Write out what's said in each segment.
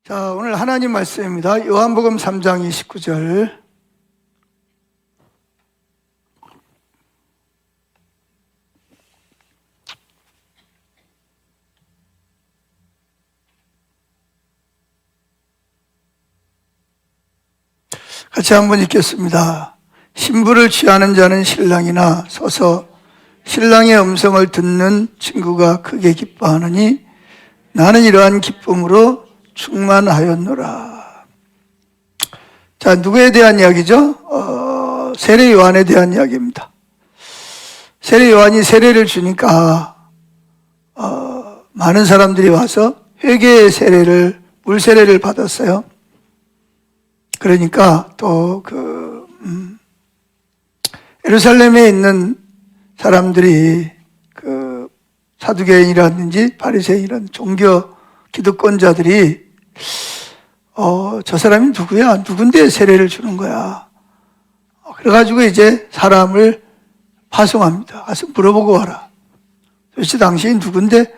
자, 오늘 하나님 말씀입니다. 요한복음 3장 29절. 같이 한번 읽겠습니다. 신부를 취하는 자는 신랑이나 서서 신랑의 음성을 듣는 친구가 크게 기뻐하느니 나는 이러한 기쁨으로 충만하였노라. 자, 누구에 대한 이야기죠? 세례 요한에 대한 이야기입니다. 세례 요한이 세례를 주니까 많은 사람들이 와서 회개의 세례를, 물세례를 받았어요. 그러니까 또 예루살렘에 있는 사람들이 사두개인이라든지 바리새인이라든지 종교 기득권자들이 저 사람이 누구야? 누군데 세례를 주는 거야? 그래가지고 이제 사람을 파송합니다. 가서 물어보고 와라. 도대체 당신이 누군데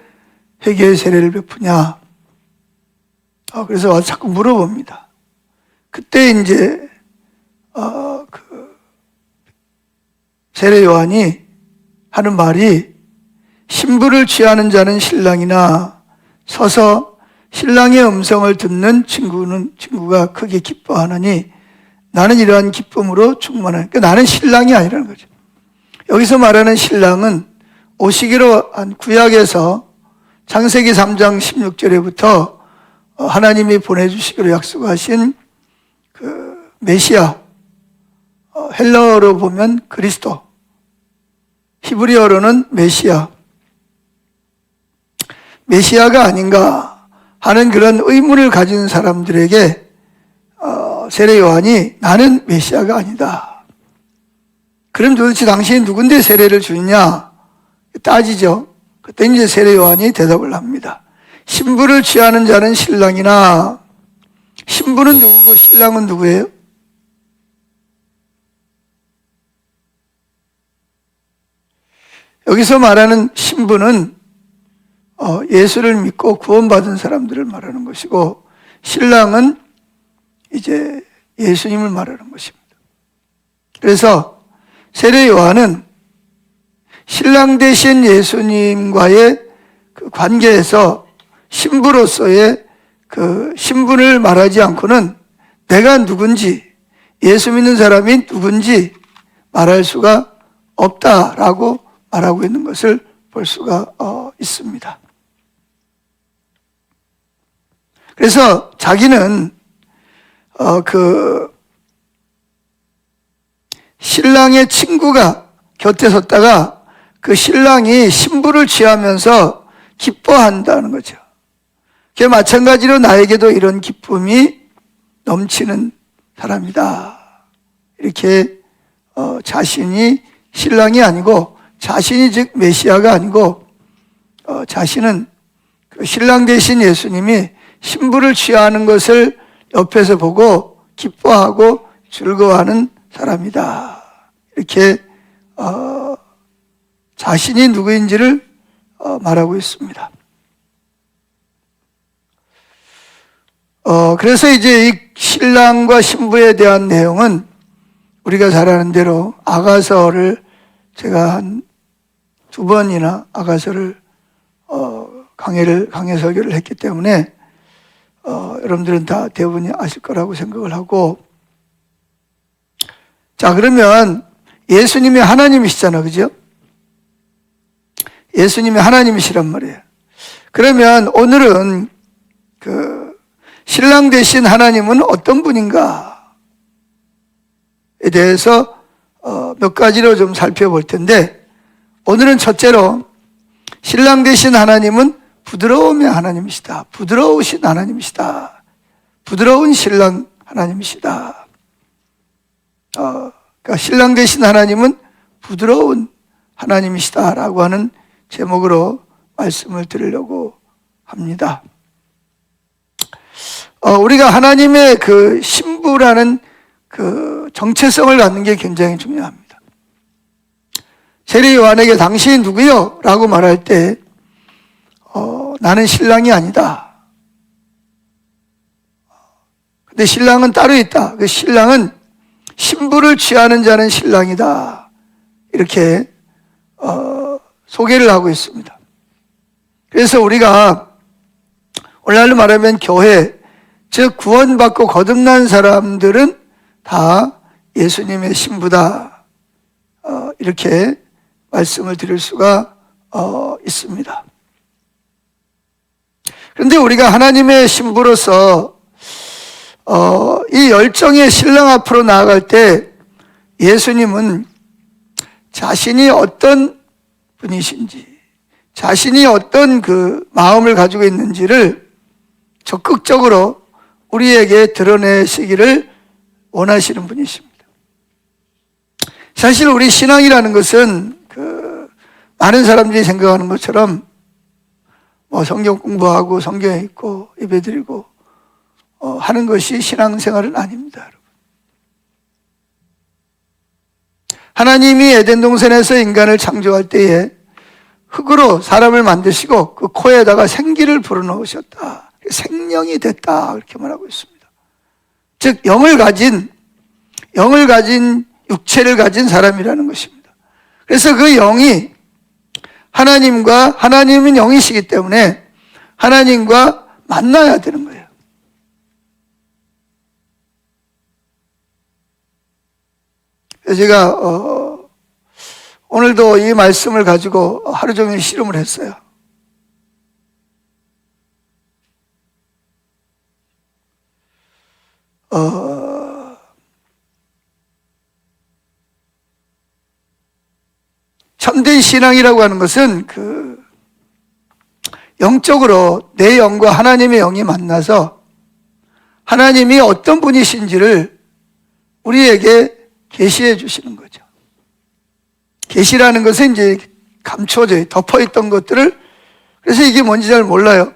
회개의 세례를 베푸냐? 그래서 와서 자꾸 물어봅니다. 그때 이제 세례 요한이 하는 말이 신부를 취하는 자는 신랑이나 서서 신랑의 음성을 듣는 친구가 크게 기뻐하느니 나는 이러한 기쁨으로 충만하니. 그러니까 나는 신랑이 아니라는 거죠. 여기서 말하는 신랑은 오시기로 한 구약에서 창세기 3장 16절에부터 하나님이 보내주시기로 약속하신 메시아, 헬라어로 보면 그리스도, 히브리어로는 메시아가 아닌가 하는 그런 의문을 가진 사람들에게 세례 요한이 나는 메시아가 아니다. 그럼 도대체 당신이 누군데 세례를 주느냐 따지죠. 그때 이제 세례 요한이 대답을 합니다. 신부를 취하는 자는 신랑이나, 신부는 누구고 신랑은 누구예요? 여기서 말하는 신부는 예수를 믿고 구원받은 사람들을 말하는 것이고, 신랑은 이제 예수님을 말하는 것입니다. 그래서 세례 요한은 신랑 대신 예수님과의 그 관계에서 신부로서의 그 신분을 말하지 않고는 내가 누군지, 예수 믿는 사람이 누군지 말할 수가 없다라고 말하고 있는 것을 볼 수가 있습니다. 그래서 자기는 신랑의 친구가 곁에 섰다가 그 신랑이 신부를 취하면서 기뻐한다는 거죠. 그게 마찬가지로 나에게도 이런 기쁨이 넘치는 사람이다. 이렇게 자신이 신랑이 아니고, 자신이 즉 메시아가 아니고, 자신은 그 신랑 대신 예수님이 신부를 취하는 것을 옆에서 보고 기뻐하고 즐거워하는 사람이다. 이렇게 자신이 누구인지를 말하고 있습니다. 그래서 이제 이 신랑과 신부에 대한 내용은 우리가 잘 아는 대로 아가서를 제가 한 2번이나 아가서를 강해 설교를 했기 때문에 여러분들은 다 대부분이 아실 거라고 생각을 하고, 자, 그러면 예수님이 하나님이시잖아, 그죠? 예수님이 하나님이시란 말이에요. 그러면 오늘은 신랑 대신 하나님은 어떤 분인가에 대해서 몇 가지로 좀 살펴볼 텐데, 오늘은 첫째로 신랑 대신 하나님은 부드러움의 하나님이시다. 부드러우신 하나님이시다. 부드러운 신랑 하나님이시다. 그러니까 신랑 대신 하나님은 부드러운 하나님이시다라고 하는 제목으로 말씀을 드리려고 합니다. 우리가 하나님의 그 신부라는 그 정체성을 갖는 게 굉장히 중요합니다. 세례 요한에게 당신이 누구요? 라고 말할 때 나는 신랑이 아니다. 근데 신랑은 따로 있다. 그 신랑은 신부를 취하는 자는 신랑이다. 이렇게 소개를 하고 있습니다. 그래서 우리가 오늘날로 말하면 교회, 즉 구원받고 거듭난 사람들은 다 예수님의 신부다. 이렇게 말씀을 드릴 수가 있습니다. 그런데 우리가 하나님의 신부로서 이 열정의 신랑 앞으로 나아갈 때 예수님은 자신이 어떤 분이신지, 자신이 어떤 그 마음을 가지고 있는지를 적극적으로 우리에게 드러내시기를 원하시는 분이십니다. 사실 우리 신앙이라는 것은 많은 사람들이 생각하는 것처럼 성경 공부하고 성경 읽고 예배드리고 하는 것이 신앙생활은 아닙니다, 여러분. 하나님이 에덴 동산에서 인간을 창조할 때에 흙으로 사람을 만드시고 그 코에다가 생기를 불어넣으셨다. 생명이 됐다. 이렇게 말하고 있습니다. 즉 영을 가진 육체를 가진 사람이라는 것입니다. 그래서 그 영이 하나님은 영이시기 때문에 하나님과 만나야 되는 거예요. 제가 오늘도 이 말씀을 가지고 하루 종일 씨름을 했어요. 참된 신앙이라고 하는 것은 영적으로 내 영과 하나님의 영이 만나서 하나님이 어떤 분이신지를 우리에게 계시해 주시는 거죠. 계시라는 것은 이제 감춰져 덮어있던 것들을, 그래서 이게 뭔지 잘 몰라요.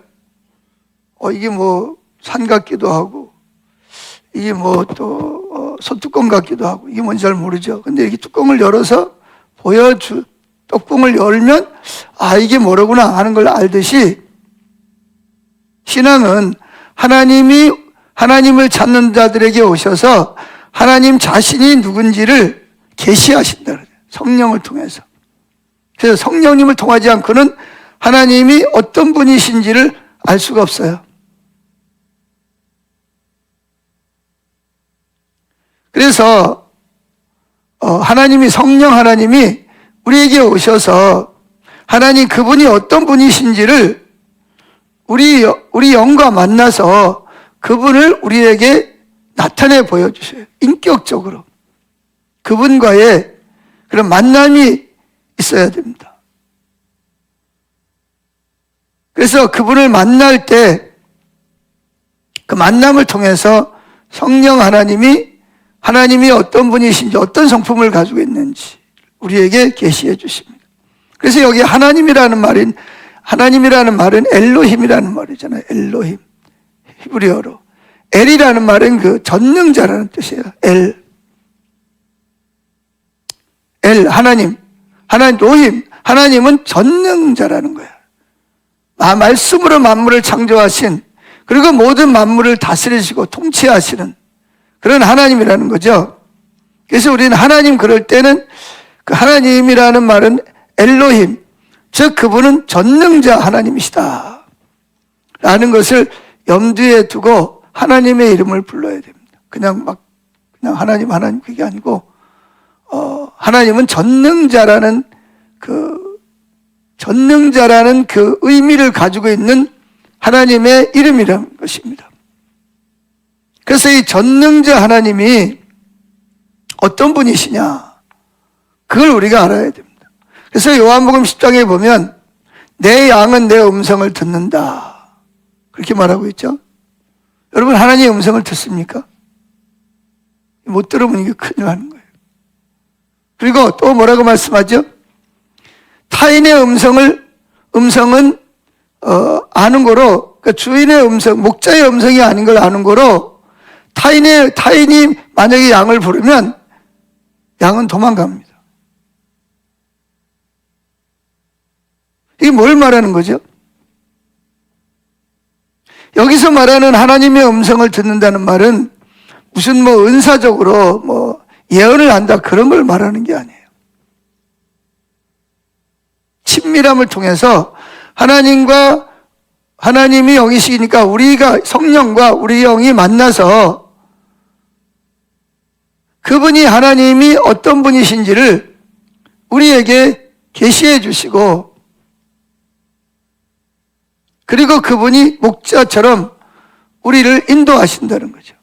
이게 산 같기도 하고, 이게 또 소뚜껑 같기도 하고, 이게 뭔지 잘 모르죠. 근데 이렇게 뚜껑을 열어서 뚜껑을 열면 이게 뭐로구나 하는 걸 알듯이 신앙은 하나님을 찾는 자들에게 오셔서 하나님 자신이 누군지를 계시하신다 그래요. 성령을 통해서. 그래서 성령님을 통하지 않고는 하나님이 어떤 분이신지를 알 수가 없어요. 그래서 성령 하나님이 우리에게 오셔서 하나님 그분이 어떤 분이신지를 우리 영과 만나서 그분을 우리에게 나타내 보여주셔요. 인격적으로. 그분과의 그런 만남이 있어야 됩니다. 그래서 그분을 만날 때 그 만남을 통해서 성령 하나님이 어떤 분이신지 어떤 성품을 가지고 있는지 우리에게 계시해 주십니다. 그래서 여기 하나님이라는 말은 엘로힘이라는 말이잖아요. 엘로힘. 히브리어로. 엘이라는 말은 그 전능자라는 뜻이에요. 하나님, 로힘. 하나님은 전능자라는 거예요. 말씀으로 만물을 창조하신, 그리고 모든 만물을 다스리시고 통치하시는 그런 하나님이라는 거죠. 그래서 우리는 하나님 그럴 때는 그 하나님이라는 말은 엘로힘, 즉 그분은 전능자 하나님이시다 라는 것을 염두에 두고 하나님의 이름을 불러야 됩니다. 그냥 하나님 그게 아니고 하나님은 전능자라는 그 의미를 가지고 있는 하나님의 이름이라는 것입니다. 그래서 이 전능자 하나님이 어떤 분이시냐, 그걸 우리가 알아야 됩니다. 그래서 요한복음 10장에 보면 내 양은 내 음성을 듣는다 그렇게 말하고 있죠. 여러분 하나님의 음성을 듣습니까? 못 들으면 이게 큰일 나는 거예요. 그리고 또 뭐라고 말씀하죠? 타인의 음성은 아는 거로, 그러니까 주인의 음성, 목자의 음성이 아닌 걸 아는 거로 타인이 만약에 양을 부르면 양은 도망갑니다. 이게 뭘 말하는 거죠? 여기서 말하는 하나님의 음성을 듣는다는 말은 무슨 뭐 은사적으로 뭐 예언을 한다 그런 걸 말하는 게 아니에요. 친밀함을 통해서 하나님이 영이시니까 우리가 성령과 우리 영이 만나서 그분이 하나님이 어떤 분이신지를 우리에게 계시해 주시고, 그리고 그분이 목자처럼 우리를 인도하신다는 거죠.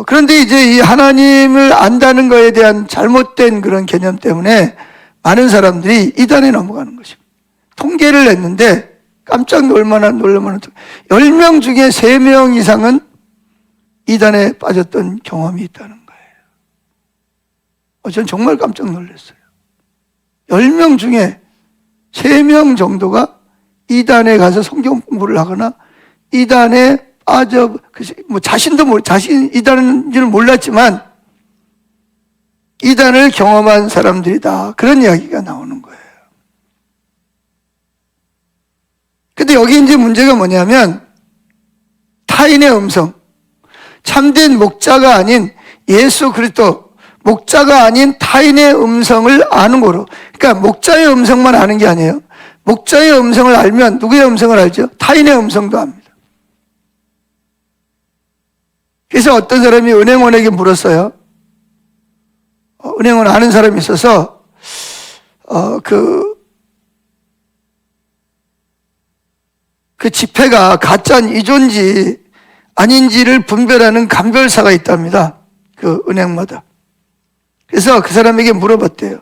그런데 이제 이 하나님을 안다는 것에 대한 잘못된 그런 개념 때문에 많은 사람들이 이단에 넘어가는 것입니다. 통계를 냈는데 깜짝 놀만한 10명 중에 3명 이상은 이단에 빠졌던 경험이 있다는 거예요. 전 정말 깜짝 놀랐어요. 10명 중에 3명 정도가 이단에 가서 성경 공부를 하거나 이단에 자신 이단인지는 몰랐지만 이단을 경험한 사람들이다. 그런 이야기가 나오는 거예요. 근데 여기 이제 문제가 뭐냐면 타인의 음성, 참된 목자가 아닌 예수 그리스도, 목자가 아닌 타인의 음성을 아는 거로. 그러니까 목자의 음성만 아는 게 아니에요. 목자의 음성을 알면 누구의 음성을 알죠? 타인의 음성도 압니다. 그래서 어떤 사람이 은행원에게 물었어요. 은행원 아는 사람이 있어서 그 지폐가 가짜인지 아닌지를 분별하는 감별사가 있답니다. 그 은행마다. 그래서 그 사람에게 물어봤대요.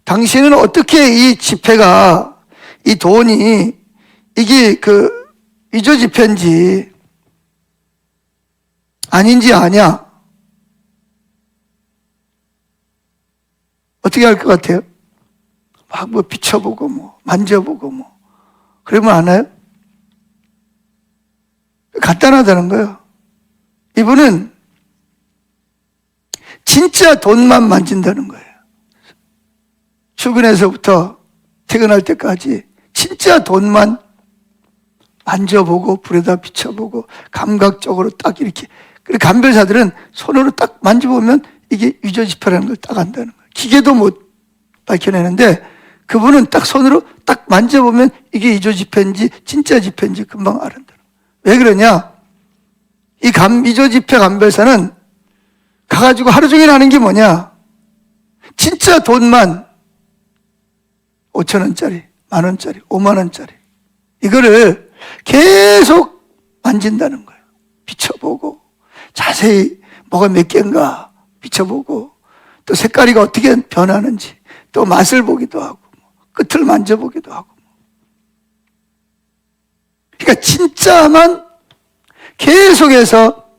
당신은 어떻게 이 지폐가, 이 돈이 이게 그 위조 지폐인지 아닌지 아냐? 어떻게 할 것 같아요? 막 뭐 비춰보고 뭐 만져보고 뭐 그러면 아나요? 간단하다는 거예요. 이분은 진짜 돈만 만진다는 거예요. 출근해서부터 퇴근할 때까지 진짜 돈만 만져보고 불에다 비춰보고 감각적으로 딱 이렇게. 그리고 감별사들은 손으로 딱 만져보면 이게 위조지폐라는 걸 딱 안다는 거예요. 기계도 못 밝혀내는데 그분은 딱 손으로 딱 만져보면 이게 위조지폐인지 진짜 지폐인지 금방 알아요. 왜 그러냐? 이 위조지폐 감별사는 가가지고 하루 종일 하는 게 뭐냐? 진짜 돈만 5,000원짜리, 10,000원짜리, 50,000원짜리 이거를 계속 만진다는 거예요. 비춰보고 자세히 뭐가 몇 개인가 비춰보고 또 색깔이 어떻게 변하는지 또 맛을 보기도 하고 끝을 만져보기도 하고. 그러니까 진짜만 계속해서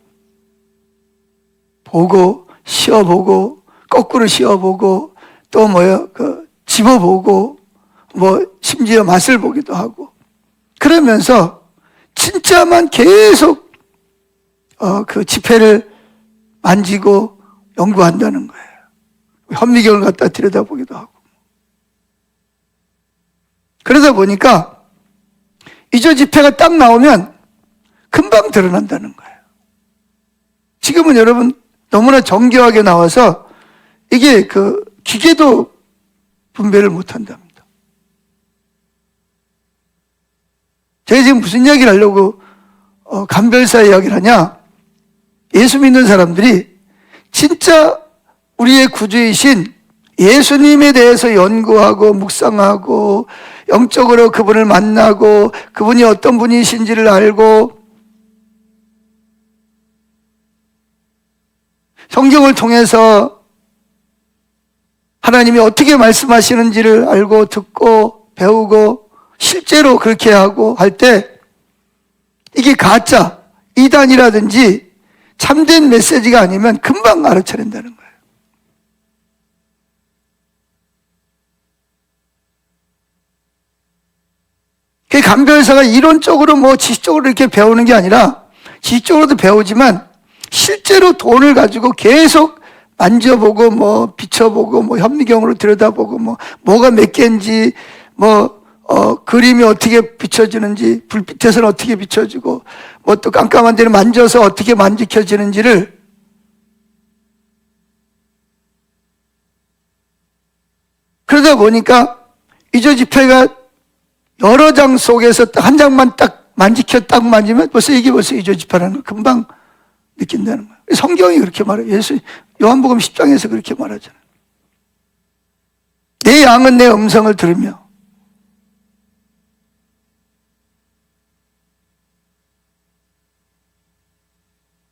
보고 씌워보고 거꾸로 씌워보고 또 집어보고 심지어 맛을 보기도 하고 그러면서 진짜만 계속 그 지폐를 만지고 연구한다는 거예요. 현미경을 갖다 들여다보기도 하고. 그러다 보니까 위조 지폐가 딱 나오면 금방 드러난다는 거예요. 지금은 여러분 너무나 정교하게 나와서 이게 그 기계도 분별을 못 한답니다. 제가 지금 무슨 이야기를 하려고 감별사 이야기를 하냐? 예수 믿는 사람들이 진짜 우리의 구주이신 예수님에 대해서 연구하고 묵상하고 영적으로 그분을 만나고 그분이 어떤 분이신지를 알고 성경을 통해서 하나님이 어떻게 말씀하시는지를 알고 듣고 배우고 실제로 그렇게 하고 할 때 이게 가짜, 이단이라든지 참된 메시지가 아니면 금방 알아차린다는 거예요. 그 감별사가 이론적으로 지식적으로 이렇게 배우는 게 아니라 지식적으로도 배우지만 실제로 돈을 가지고 계속 만져보고 비춰보고 현미경으로 들여다보고 뭐가 몇 개인지 그림이 어떻게 비춰지는지, 불빛에서는 어떻게 비춰지고, 뭐 또 깜깜한 데는 만져서 어떻게 만지켜지는지를 그러다 보니까 이조지폐가 여러 장 속에서 딱 한 장만 딱 만지면 벌써 이게 이조지폐라는 걸 금방 느낀다는 거예요. 성경이 그렇게 말해요. 요한복음 10장에서 그렇게 말하잖아요. 내 양은 내 음성을 들으며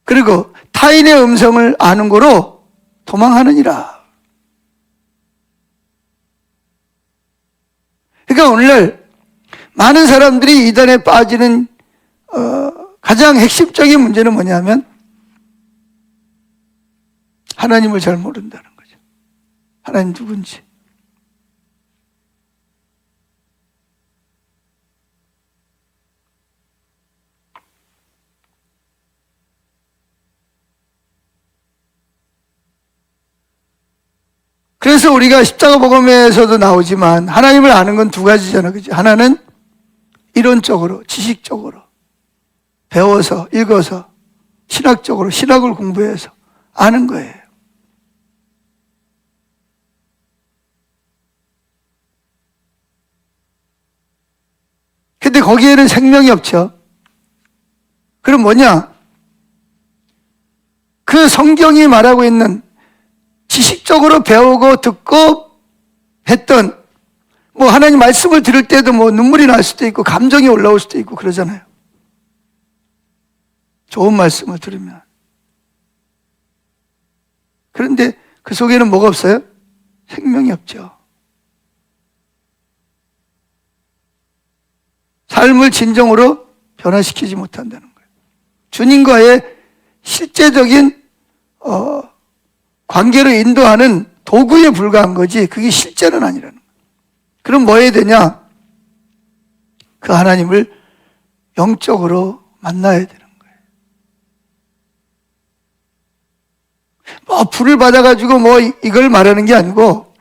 그리고 타인의 음성을 아는 거로 도망하느니라. 그러니까 오늘날 많은 사람들이 이단에 빠지는 가장 핵심적인 문제는 뭐냐면 하나님을 잘 모른다는 거죠. 하나님 누군지. 그래서 우리가 십자가 복음에서도 나오지만 하나님을 아는 건 두 가지잖아, 그죠? 하나는 이론적으로, 지식적으로 배워서, 읽어서, 신학적으로, 신학을 공부해서 아는 거예요. 근데 거기에는 생명이 없죠. 그럼 뭐냐? 그 성경이 말하고 있는 지식적으로 배우고 듣고 했던 뭐 하나님 말씀을 들을 때도 뭐 눈물이 날 수도 있고 감정이 올라올 수도 있고 그러잖아요. 좋은 말씀을 들으면. 그런데 그 속에는 뭐가 없어요? 생명이 없죠. 삶을 진정으로 변화시키지 못한다는 거예요. 주님과의 실제적인 관계로 인도하는 도구에 불과한 거지 그게 실제는 아니라는 거예요. 그럼 뭐 해야 되냐? 그 하나님을 영적으로 만나야 되는 거예요. 뭐 불을 받아가지고 뭐 이걸 말하는 게 아니고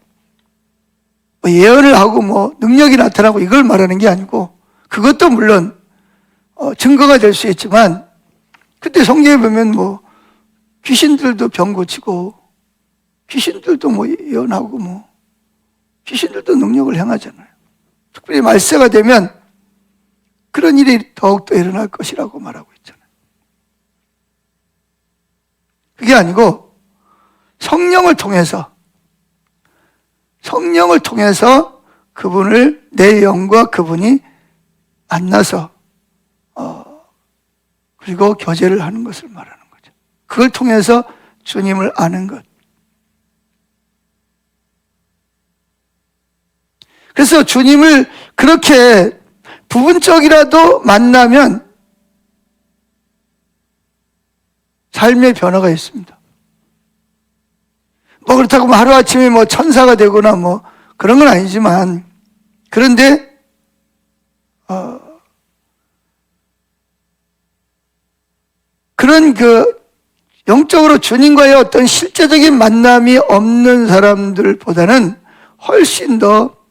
뭐 예언을 하고 뭐 능력이 나타나고 이걸 말하는 게 아니고 그것도 물론 증거가 될 수 있지만 그때 성경에 보면 뭐 귀신들도 병 고치고 귀신들도 뭐 예언하고 뭐 귀신들도 능력을 행하잖아요. 특별히 말세가 되면 그런 일이 더욱더 일어날 것이라고 말하고 있잖아요. 그게 아니고 성령을 통해서 그분을 내 영과 그분이 만나서 그리고 교제를 하는 것을 말하는 거죠. 그걸 통해서 주님을 아는 것. 그래서 주님을 그렇게 부분적이라도 만나면 삶의 변화가 있습니다. 뭐 그렇다고 뭐 하루아침에 뭐 천사가 되거나 뭐 그런 건 아니지만 그런데 그런 그 영적으로 주님과의 어떤 실제적인 만남이 없는 사람들보다는 훨씬 더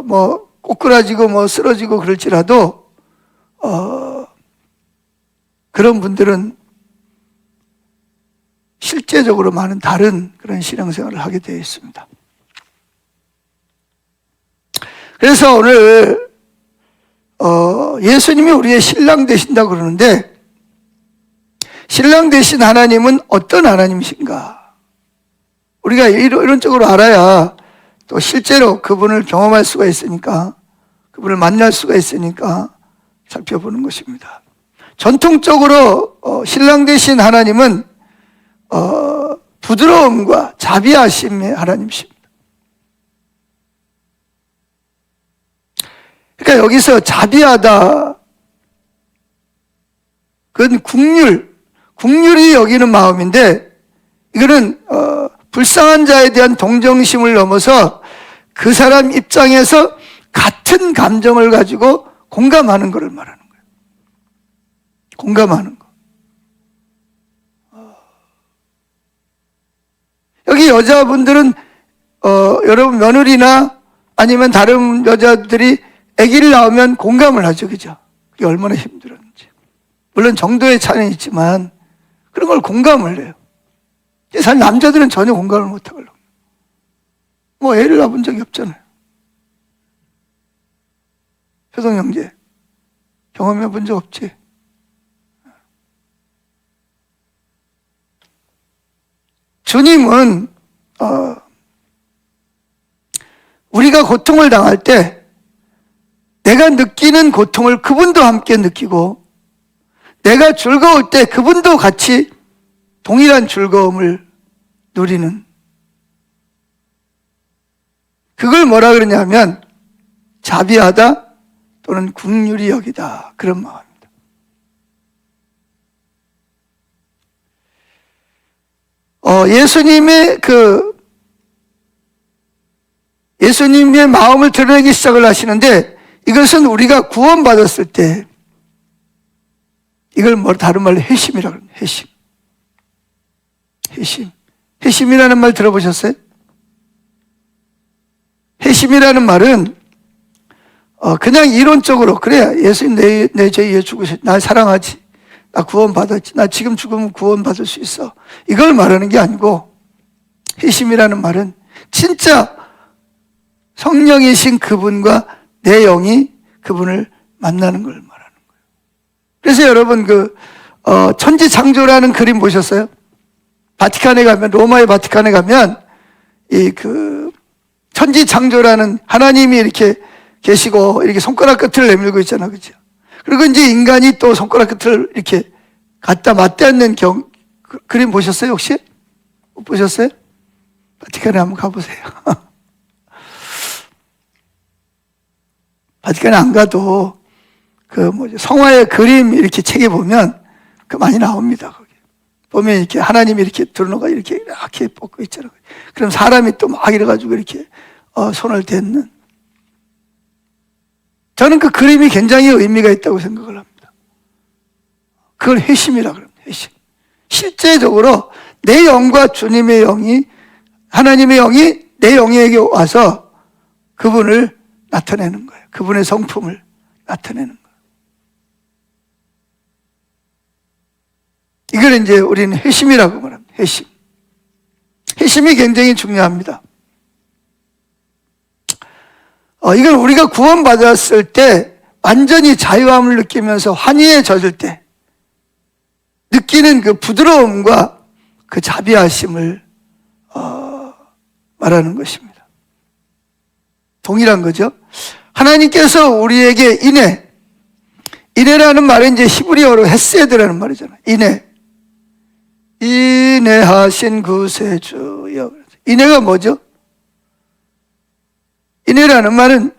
뭐 꼬꾸라지고 뭐 쓰러지고 그럴지라도 그런 분들은 실제적으로 많은 다른 그런 신앙생활을 하게 되어 있습니다. 그래서 오늘 예수님이 우리의 신랑 되신다고 그러는데 신랑 되신 하나님은 어떤 하나님이신가? 우리가 이론적으로 알아야 또 실제로 그분을 경험할 수가 있으니까 그분을 만날 수가 있으니까 살펴보는 것입니다. 전통적으로 신랑 되신 하나님은 부드러움과 자비하심의 하나님이십니다. 그러니까 여기서 자비하다 그건 국률이 여기는 마음인데 이거는 불쌍한 자에 대한 동정심을 넘어서 그 사람 입장에서 같은 감정을 가지고 공감하는 것을 말하는 거예요. 공감하는 거. 여기 여자분들은 여러분 며느리나 아니면 다른 여자들이 아기를 낳으면 공감을 하죠. 그죠? 그게 얼마나 힘들었는지. 물론 정도의 차이는 있지만 그런 걸 공감을 해요. 사실 남자들은 전혀 공감을 못하거든요. 뭐 애를 낳은 적이 없잖아요. 효성 형제 경험해 본 적 없지? 주님은 우리가 고통을 당할 때 내가 느끼는 고통을 그분도 함께 느끼고, 내가 즐거울 때 그분도 같이 동일한 즐거움을 누리는, 그걸 뭐라 그러냐면 자비하다 또는 긍휼히 여기다, 그런 마음입니다. 예수님의 마음을 드러내기 시작을 하시는데, 이것은 우리가 구원받았을 때, 이걸 다른 말로 회심이라고 합니다. 회심. 회심이라는 말 들어보셨어요? 회심이라는 말은 그냥 이론적으로, 그래 예수님 내 죄 위해 죽으셨, 날 사랑하지, 나 구원받았지, 나 지금 죽으면 구원받을 수 있어, 이걸 말하는 게 아니고, 회심이라는 말은 진짜 성령이신 그분과 내 영이 그분을 만나는 걸 말하는 거예요. 그래서 여러분 천지창조라는 그림 보셨어요? 바티칸에 가면, 로마의 바티칸에 가면 천지창조라는 하나님이 이렇게 계시고 이렇게 손가락 끝을 내밀고 있잖아, 그죠? 그리고 이제 인간이 또 손가락 끝을 이렇게 갖다 맞대는 그림 보셨어요, 혹시? 못 보셨어요? 바티칸에 한번 가보세요. 바티칸에 안 가도 성화의 그림 이렇게 책에 보면 많이 나옵니다. 거기 보면 이렇게 하나님이 이렇게 드러나가 이렇게 뻗고 있잖아요. 그럼 사람이 또 막 이래가지고 이렇게 손을 댔는, 저는 그 그림이 굉장히 의미가 있다고 생각을 합니다. 그걸 회심이라고 합니다. 회심. 실제적으로 내 영과 주님의 영이, 하나님의 영이 내 영에게 와서 그분을 나타내는 거예요. 그분의 성품을 나타내는 거예요. 이걸 이제 우리는 회심이라고 말합니다. 회심. 회심이 굉장히 중요합니다. 이건 우리가 구원받았을 때 완전히 자유함을 느끼면서 환희에 젖을 때 느끼는 그 부드러움과 그 자비하심을 말하는 것입니다. 동일한 거죠. 하나님께서 우리에게 인애라는 말은 이제 히브리어로 헤세드라는 말이잖아요. 인애하신 구세주여. 인애가 뭐죠? 인애라는 말은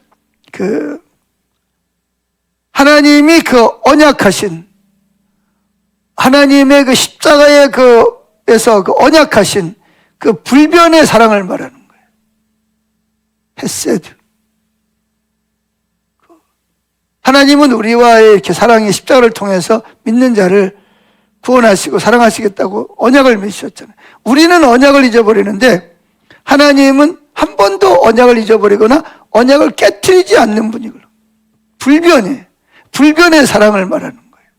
하나님이 언약하신, 하나님의 십자가의 에서 언약하신 불변의 사랑을 말하는 거예요. 헤세드. 하나님은 우리와의 이렇게 사랑의 십자가를 통해서 믿는 자를 구원하시고 사랑하시겠다고 언약을 맺으셨잖아요. 우리는 언약을 잊어버리는데 하나님은 한 번도 언약을 잊어버리거나 언약을 깨트리지 않는 분이거든요. 불변의 사랑을 말하는 거예요.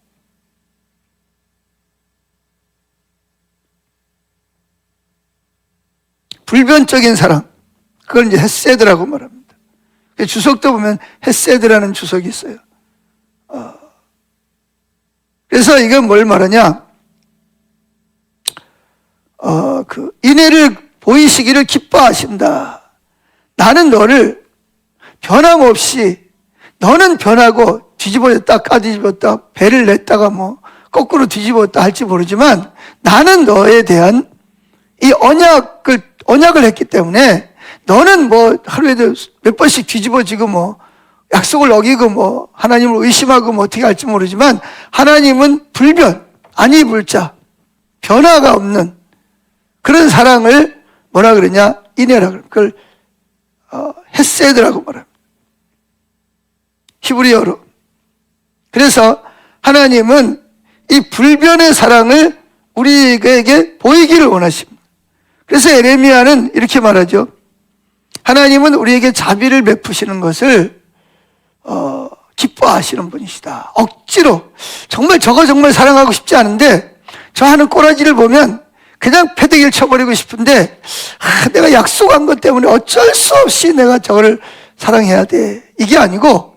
불변적인 사랑, 그걸 이제 헤세드라고 말합니다. 주석도 보면 헤세드라는 주석이 있어요. 그래서 이건 뭘 말하냐? 인애를 보이시기를 기뻐하신다. 나는 너를 변함없이, 너는 변하고 뒤집어졌다 까뒤집었다 배를 냈다가 거꾸로 뒤집었다 할지 모르지만 나는 너에 대한 이 언약을 했기 때문에 너는 하루에도 몇 번씩 뒤집어지고 약속을 어기고 하나님을 의심하고 어떻게 할지 모르지만 하나님은 불변, 아니 불자, 변화가 없는 그런 사랑을 뭐라 그러냐? 인애라고. 그걸 헤세드라고 말합니다. 히브리어로. 그래서 하나님은 이 불변의 사랑을 우리에게 보이기를 원하십니다. 그래서 에레미야는 이렇게 말하죠. 하나님은 우리에게 자비를 베푸시는 것을 기뻐하시는 분이시다. 억지로 정말 저거 정말 사랑하고 싶지 않은데 저 하는 꼬라지를 보면 그냥 패대기를 쳐버리고 싶은데 내가 약속한 것 때문에 어쩔 수 없이 내가 저거를 사랑해야 돼. 이게 아니고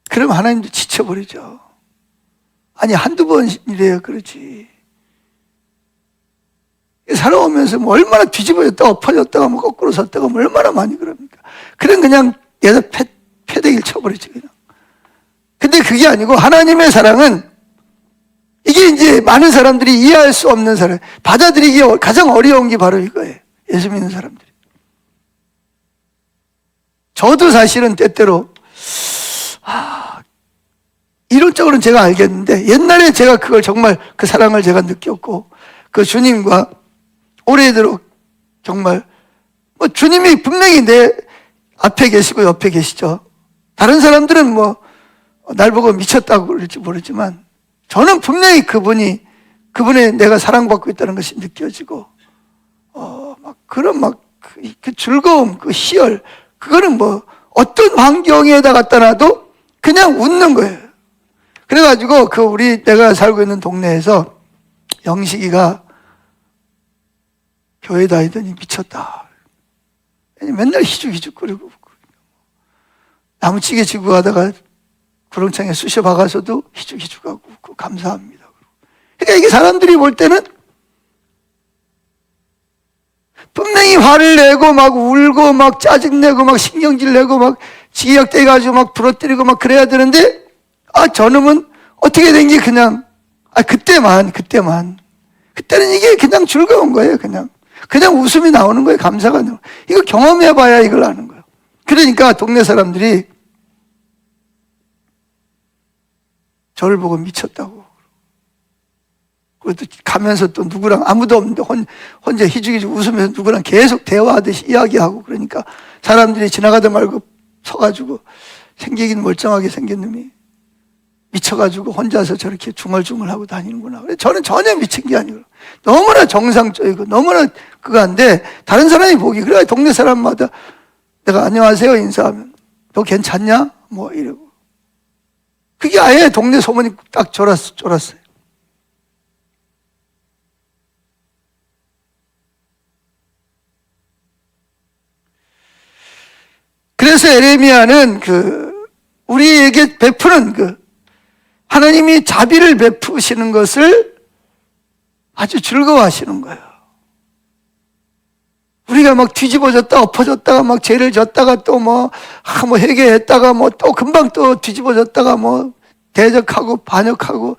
그럼 하나님도 지쳐버리죠. 아니 한두 번이래요. 그렇지. 살아오면서 뭐 얼마나 뒤집어졌다가 엎어졌다가 뭐 거꾸로 섰다가 뭐 얼마나 많이 그럽니까? 그냥 얘가 패대기를 쳐버리지 그냥. 근데 그게 아니고 하나님의 사랑은 이게 이제 많은 사람들이 이해할 수 없는 사랑, 받아들이기 가장 어려운 게 바로 이거예요. 예수 믿는 사람들이. 저도 사실은 때때로 이론적으로는 제가 알겠는데 옛날에 제가 그걸 정말 그 사랑을 제가 느꼈고 그 주님과 오래도록 정말 뭐 주님이 분명히 내 앞에 계시고 옆에 계시죠. 다른 사람들은 뭐 날 보고 미쳤다고 그럴지 모르지만 저는 분명히 그분의 내가 사랑받고 있다는 것이 느껴지고 막 그런 그 즐거움, 그 희열, 그거는 뭐 어떤 환경에다 갖다 놔도 그냥 웃는 거예요. 그래가지고 내가 살고 있는 동네에서 영식이가 교회 다니더니 미쳤다. 맨날 희죽희죽거리고 나무찌개 지고 가다가 구렁창에 쑤셔 박아서도 희죽희죽하고 감사합니다. 그러니까 이게 사람들이 볼 때는 분명히 화를 내고 막 울고 막 짜증내고 막 신경질 내고 막 지각대가지고 막 부러뜨리고 막 그래야 되는데 저놈은 어떻게 된 게 그냥 그때는 이게 그냥 즐거운 거예요. 그냥 웃음이 나오는 거예요. 감사가 나오는 거예요. 이거 경험해봐야 이걸 아는 거예요. 그러니까 동네 사람들이 저를 보고 미쳤다고. 그것도 가면서 또 누구랑 아무도 없는데 혼자 희죽희죽 웃으면서 누구랑 계속 대화하듯이 이야기하고 그러니까 사람들이 지나가다 말고 서가지고 생기긴 멀쩡하게 생긴 놈이 미쳐가지고 혼자서 저렇게 중얼중얼하고 다니는구나. 저는 전혀 미친 게 아니고 너무나 정상적이고 너무나 그거한데 다른 사람이 보기 그래 동네 사람마다 내가 안녕하세요 인사하면 너 괜찮냐? 뭐 이러고 그게 아예 동네 소문이 딱 쫄았어요. 그래서 에레미야는 우리에게 베푸는 하나님이 자비를 베푸시는 것을 아주 즐거워하시는 거예요. 우리가 막 뒤집어졌다 엎어졌다가 막 죄를 졌다가 또 뭐 회개했다가 뭐 또 금방 또 뒤집어졌다가 뭐 대적하고 반역하고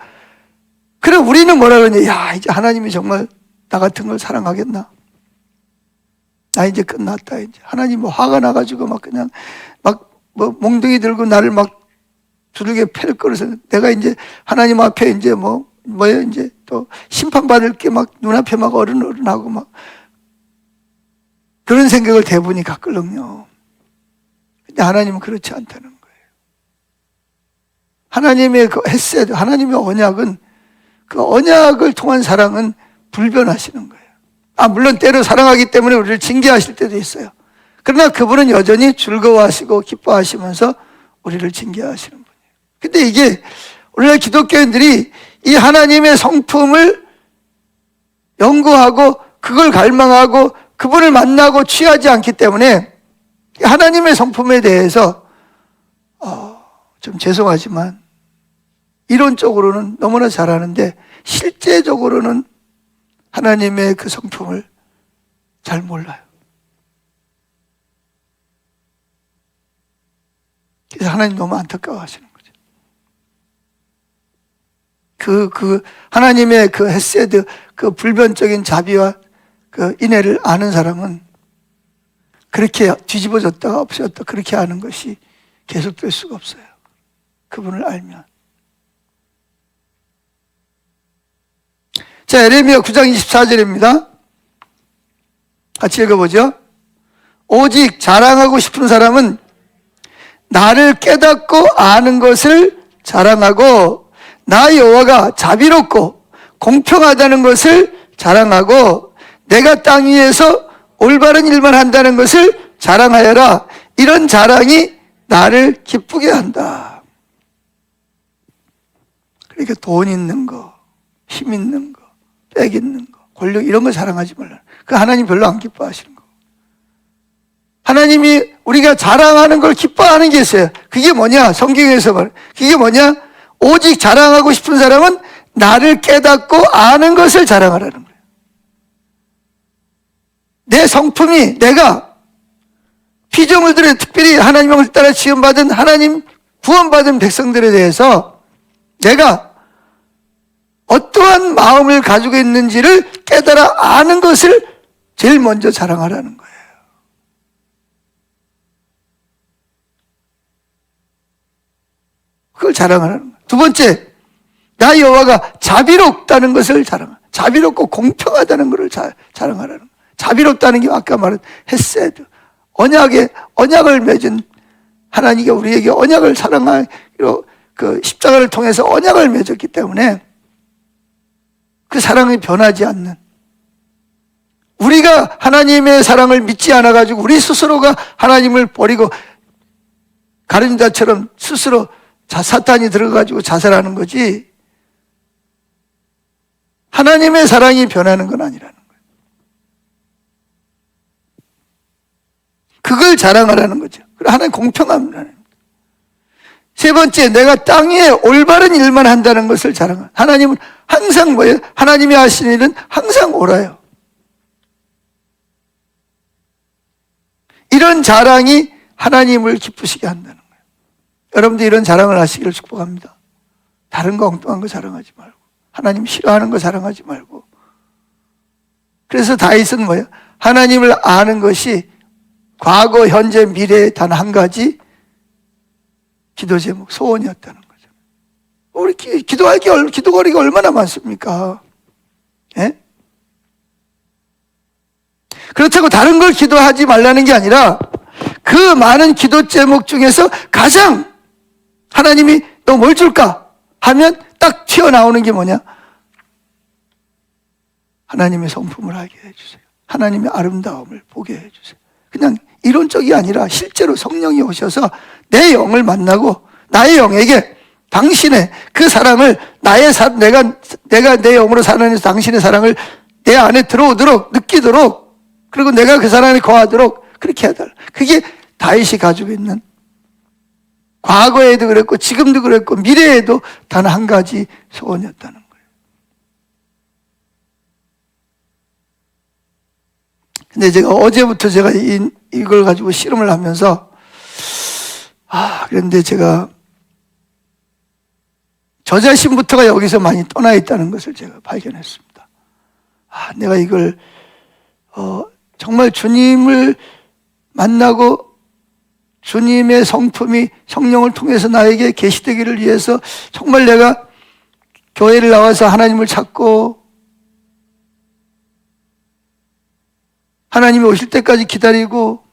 그럼 우리는 뭐라 그러냐? 야 이제 하나님이 정말 나 같은 걸 사랑하겠나? 나 이제 끝났다. 이제 하나님 뭐 화가 나가지고 막 그냥 막 뭐 몽둥이 들고 나를 막 두들겨 패를 거려서 내가 이제 하나님 앞에 이제 뭐예요 이제 또 심판받을 게 막 눈앞에 막 어른어른하고 막 그런 생각을 대부분이 갖거든요. 근데 하나님은 그렇지 않다는 거예요. 하나님의 그 헤세드, 하나님의 언약은 그 언약을 통한 사랑은 불변하시는 거예요. 물론 때로 사랑하기 때문에 우리를 징계하실 때도 있어요. 그러나 그분은 여전히 즐거워하시고 기뻐하시면서 우리를 징계하시는 분이에요. 근데 이게 오늘날 기독교인들이 이 하나님의 성품을 연구하고 그걸 갈망하고 그분을 만나고 취하지 않기 때문에 하나님의 성품에 대해서 좀 죄송하지만 이론적으로는 너무나 잘 아는데 실제적으로는 하나님의 그 성품을 잘 몰라요. 그래서 하나님 너무 안타까워 하시는 거죠. 하나님의 그 헤세드, 그 불변적인 자비와 그 인애를 아는 사람은 그렇게 뒤집어졌다가 없어졌다 그렇게 아는 것이 계속될 수가 없어요. 그분을 알면. 자, 에레미야 9장 24절입니다. 같이 읽어보죠. 오직 자랑하고 싶은 사람은 나를 깨닫고 아는 것을 자랑하고 나 여호와가 자비롭고 공평하다는 것을 자랑하고 내가 땅 위에서 올바른 일만 한다는 것을 자랑하여라. 이런 자랑이 나를 기쁘게 한다. 그러니까 돈 있는 거, 힘 있는 거, 빽 있는 거, 권력 이런 거 자랑하지 말라. 그 하나님 별로 안 기뻐하시는 거. 하나님이 우리가 자랑하는 걸 기뻐하는 게 있어요. 그게 뭐냐? 성경에서 말해. 그게 뭐냐? 오직 자랑하고 싶은 사람은 나를 깨닫고 아는 것을 자랑하라는 거예요. 내 성품이 내가 피조물들의 특별히 하나님을 따라 지음받은 하나님 구원받은 백성들에 대해서 내가 어떠한 마음을 가지고 있는지를 깨달아 아는 것을 제일 먼저 자랑하라는 거예요. 그걸 자랑하라는 거예요. 두 번째, 나 여호와가 자비롭다는 것을 자랑하라. 자비롭고 공평하다는 것을 자랑하라는 거예요. 자비롭다는 게 아까 말한 헤세드, 언약을 맺은 하나님이 우리에게 언약을 사랑하기로 그 십자가를 통해서 언약을 맺었기 때문에 그 사랑이 변하지 않는, 우리가 하나님의 사랑을 믿지 않아가지고 우리 스스로가 하나님을 버리고 가룟자처럼 스스로 사탄이 들어가지고 자살하는 거지 하나님의 사랑이 변하는 건 아니라는 거예요. 그걸 자랑하라는 거죠. 하나님 공평함이라는. 세 번째, 내가 땅 위에 올바른 일만 한다는 것을 자랑하라. 하나님은 항상 뭐예요? 하나님이 하시는 일은 항상 옳아요. 이런 자랑이 하나님을 기쁘시게 한다는 거예요. 여러분들 이런 자랑을 하시기를 축복합니다. 다른 거 엉뚱한 거 자랑하지 말고, 하나님 싫어하는 거 자랑하지 말고. 그래서 다윗은 뭐예요? 하나님을 아는 것이 과거, 현재, 미래에 단 한 가지 기도 제목, 소원이었다는 거죠. 우리 기도거리가 얼마나 많습니까? 예? 그렇다고 다른 걸 기도하지 말라는 게 아니라 그 많은 기도 제목 중에서 가장 하나님이 너 뭘 줄까? 하면 딱 튀어나오는 게 뭐냐? 하나님의 성품을 알게 해주세요. 하나님의 아름다움을 보게 해주세요. 그냥 이론적이 아니라 실제로 성령이 오셔서 내 영을 만나고 나의 영에게 당신의 그 사랑을 내가 내 영으로 살아내서 당신의 사랑을 내 안에 들어오도록 느끼도록, 그리고 내가 그 사랑에 거하도록 그렇게 해달라. 그게 다윗이 가지고 있는, 과거에도 그랬고 지금도 그랬고 미래에도 단 한 가지 소원이었다는 거예요. 근데 제가 어제부터 제가 이걸 가지고 실험을 하면서 그런데 제가 저 자신부터가 여기서 많이 떠나 있다는 것을 제가 발견했습니다. 내가 이걸 정말 주님을 만나고 주님의 성품이 성령을 통해서 나에게 계시되기를 위해서 정말 내가 교회를 나와서 하나님을 찾고 하나님이 오실 때까지 기다리고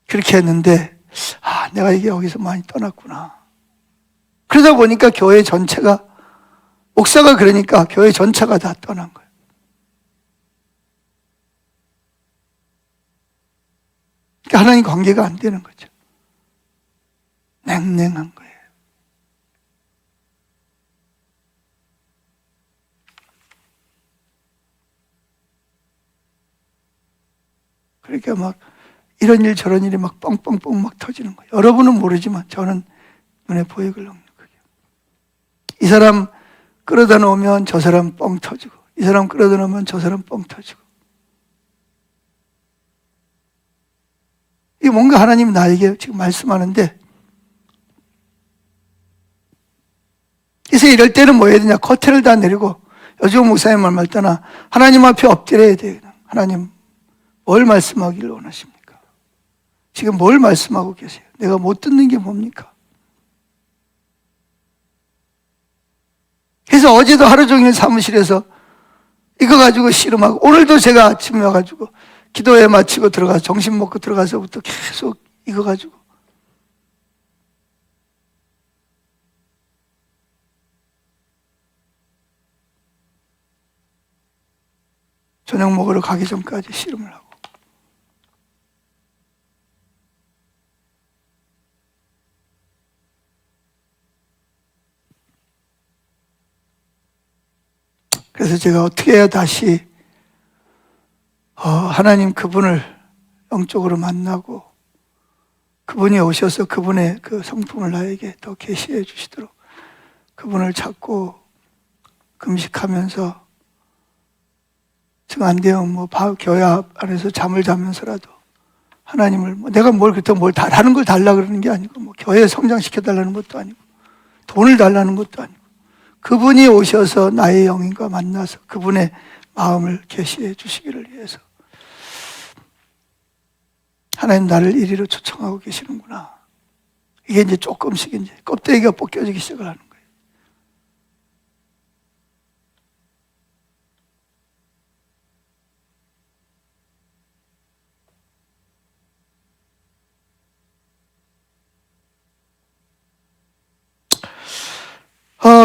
그렇게 했는데 내가 이게 여기서 많이 떠났구나. 그러다 보니까 교회 전체가, 목사가 그러니까 교회 전체가 다 떠난 거예요. 그러니까 하나님 관계가 안 되는 거죠. 냉랭한 거예요. 그러니까 막 이런 일 저런 일이 막 뻥뻥뻥 막 터지는 거예요. 여러분은 모르지만 저는 눈에 보이는 거예요. 이 사람 끌어다 놓으면 저 사람 뻥 터지고, 이 사람 끌어다 놓으면 저 사람 뻥 터지고. 이게 뭔가 하나님이 나에게 지금 말씀하는데, 그래서 이럴 때는 뭐 해야 되냐? 커튼을 다 내리고 요즘 목사님 말 떠나 하나님 앞에 엎드려야 돼요. 하나님 뭘 말씀하기를 원하십니까? 지금 뭘 말씀하고 계세요? 내가 못 듣는 게 뭡니까? 그래서 어제도 하루 종일 사무실에서 이거 가지고 씨름하고, 오늘도 제가 아침에 와가지고 기도회 마치고 들어가서 점심 먹고 들어가서부터 계속 이거 가지고 저녁 먹으러 가기 전까지 씨름을 하고. 그래서 제가 어떻게 해야 다시 하나님 그분을 영적으로 만나고 그분이 오셔서 그분의 그 성품을 나에게 더 계시해 주시도록 그분을 찾고 금식하면서 정 안 되면 뭐 교회 안에서 잠을 자면서라도 하나님을 내가 뭘 다른 걸 달라 그러는 게 아니고 뭐 교회 성장시켜 달라는 것도 아니고 돈을 달라는 것도 아니고 그분이 오셔서 나의 영인과 만나서 그분의 마음을 계시해 주시기를 위해서 하나님 나를 이리로 초청하고 계시는구나. 이게 이제 조금씩 이제 껍데기가 벗겨지기 시작을 하는 거예요.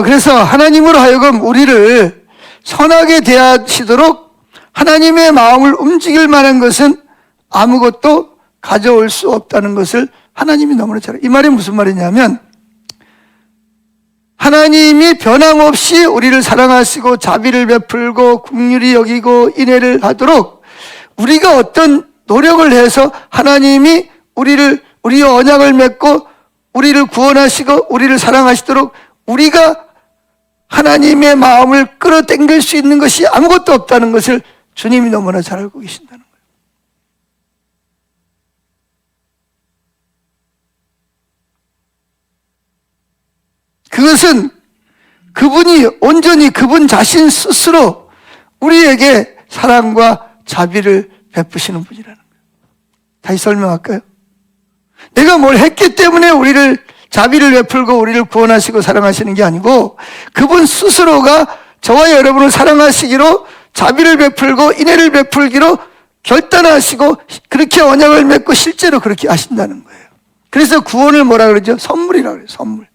그래서 하나님으로 하여금 우리를 선하게 대하시도록 하나님의 마음을 움직일 만한 것은 아무것도 가져올 수 없다는 것을 하나님이 너무나 잘 알아요. 이 말이 무슨 말이냐면 하나님이 변함없이 우리를 사랑하시고 자비를 베풀고 긍휼히 여기고 인애를 하도록 우리가 어떤 노력을 해서 하나님이 우리의 언약을 맺고 우리를 구원하시고 우리를 사랑하시도록 우리가 하나님의 마음을 끌어당길 수 있는 것이 아무것도 없다는 것을 주님이 너무나 잘 알고 계신다는 거예요. 그것은 그분이 온전히 그분 자신 스스로 우리에게 사랑과 자비를 베푸시는 분이라는 거예요. 다시 설명할까요? 내가 뭘 했기 때문에 우리를 자비를 베풀고 우리를 구원하시고 사랑하시는 게 아니고 그분 스스로가 저와 여러분을 사랑하시기로 자비를 베풀고 인애를 베풀기로 결단하시고 그렇게 언약을 맺고 실제로 그렇게 하신다는 거예요. 그래서 구원을 뭐라 그러죠? 선물이라고 그래요. 선물.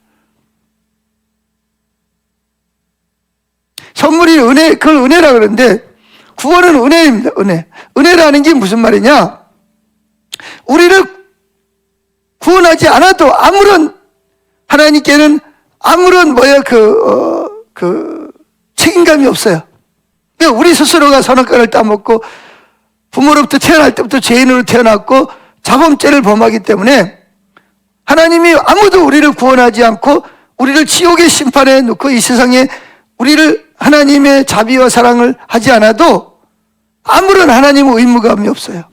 선물이 은혜, 그걸 은혜라 그러는데 구원은 은혜입니다. 은혜. 은혜라는 게 무슨 말이냐? 우리를 구원하지 않아도 하나님께는 아무런 책임감이 없어요. 그러니까 우리 스스로가 선악과를 따먹고 부모로부터 태어날 때부터 죄인으로 태어났고 자범죄를 범하기 때문에 하나님이 아무도 우리를 구원하지 않고 우리를 지옥의 심판에 놓고 이 세상에 우리를 하나님의 자비와 사랑을 하지 않아도 아무런 하나님의 의무감이 없어요.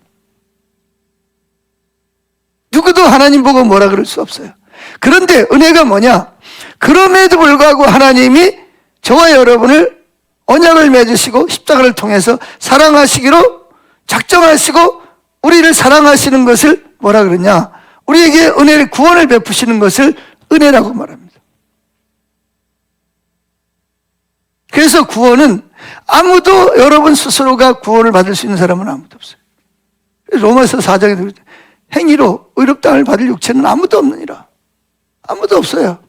누구도 하나님 보고 뭐라 그럴 수 없어요. 그런데 은혜가 뭐냐? 그럼에도 불구하고 하나님이 저와 여러분을 언약을 맺으시고 십자가를 통해서 사랑하시기로 작정하시고 우리를 사랑하시는 것을 뭐라 그러냐? 우리에게 은혜를 구원을 베푸시는 것을 은혜라고 말합니다. 그래서 구원은 아무도 여러분 스스로가 구원을 받을 수 있는 사람은 아무도 없어요. 로마서 4장에 행위로 의롭다함을 받을 육체는 아무도 없느니라. 아무도 없어요.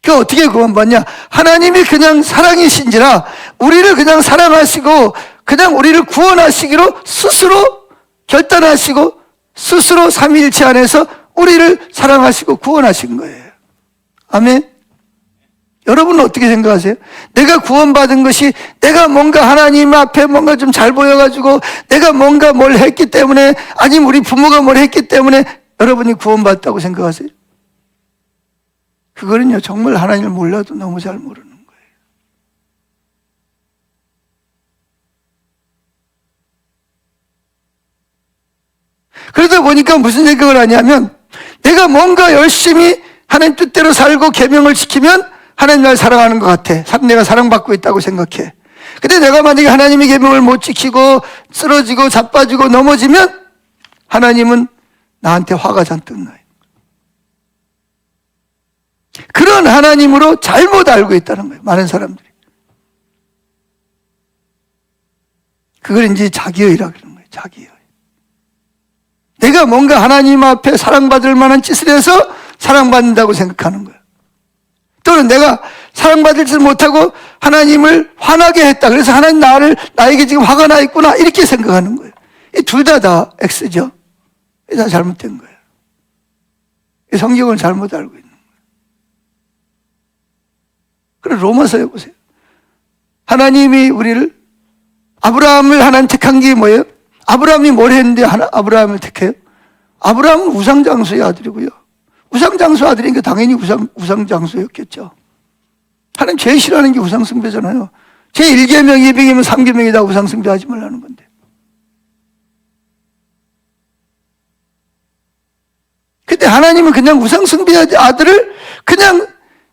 그 어떻게 구원받냐? 하나님이 그냥 사랑이신지라 우리를 그냥 사랑하시고 그냥 우리를 구원하시기로 스스로 결단하시고 스스로 삼위일체 안에서 우리를 사랑하시고 구원하신 거예요. 아멘. 여러분은 어떻게 생각하세요? 내가 구원받은 것이 내가 뭔가 하나님 앞에 뭔가 좀 잘 보여가지고 내가 뭔가 뭘 했기 때문에 아니면 우리 부모가 뭘 했기 때문에 여러분이 구원받았다고 생각하세요? 그거는요 정말 하나님을 몰라도 너무 잘 모르는 거예요. 그러다 보니까 무슨 생각을 하냐면 내가 뭔가 열심히 하나님 뜻대로 살고 계명을 지키면 하나님 날 사랑하는 것 같아. 내가 사랑받고 있다고 생각해. 근데 내가 만약에 하나님의 계명을 못 지키고 쓰러지고 자빠지고 넘어지면 하나님은 나한테 화가 잔뜩 나요. 그런 하나님으로 잘못 알고 있다는 거예요. 많은 사람들이. 그걸 이제 자기의라 그러는 거예요. 자기의. 내가 뭔가 하나님 앞에 사랑받을 만한 짓을 해서 사랑받는다고 생각하는 거예요. 또는 내가 사랑받을지 못하고 하나님을 화나게 했다. 그래서 하나님 나에게 지금 화가 나 있구나. 이렇게 생각하는 거예요. 이 둘 다 X죠. 다 잘못된 거예요. 이 성경을 잘못 알고 있는 거예요. 그럼 로마서에 보세요. 하나님이 우리를, 아브라함을 하나님 택한 게 뭐예요? 아브라함이 뭘 했는데 아브라함을 택해요? 아브라함은 우상장수의 아들이고요. 우상장수 아들이니까 당연히 우상장수였겠죠. 하나님 제일 싫어하는 게 우상숭배잖아요. 제 1계명, 2계명, 3계명이 다 우상숭배하지 말라는 건데. 근데 하나님은 그냥 우상숭배의 아들을 그냥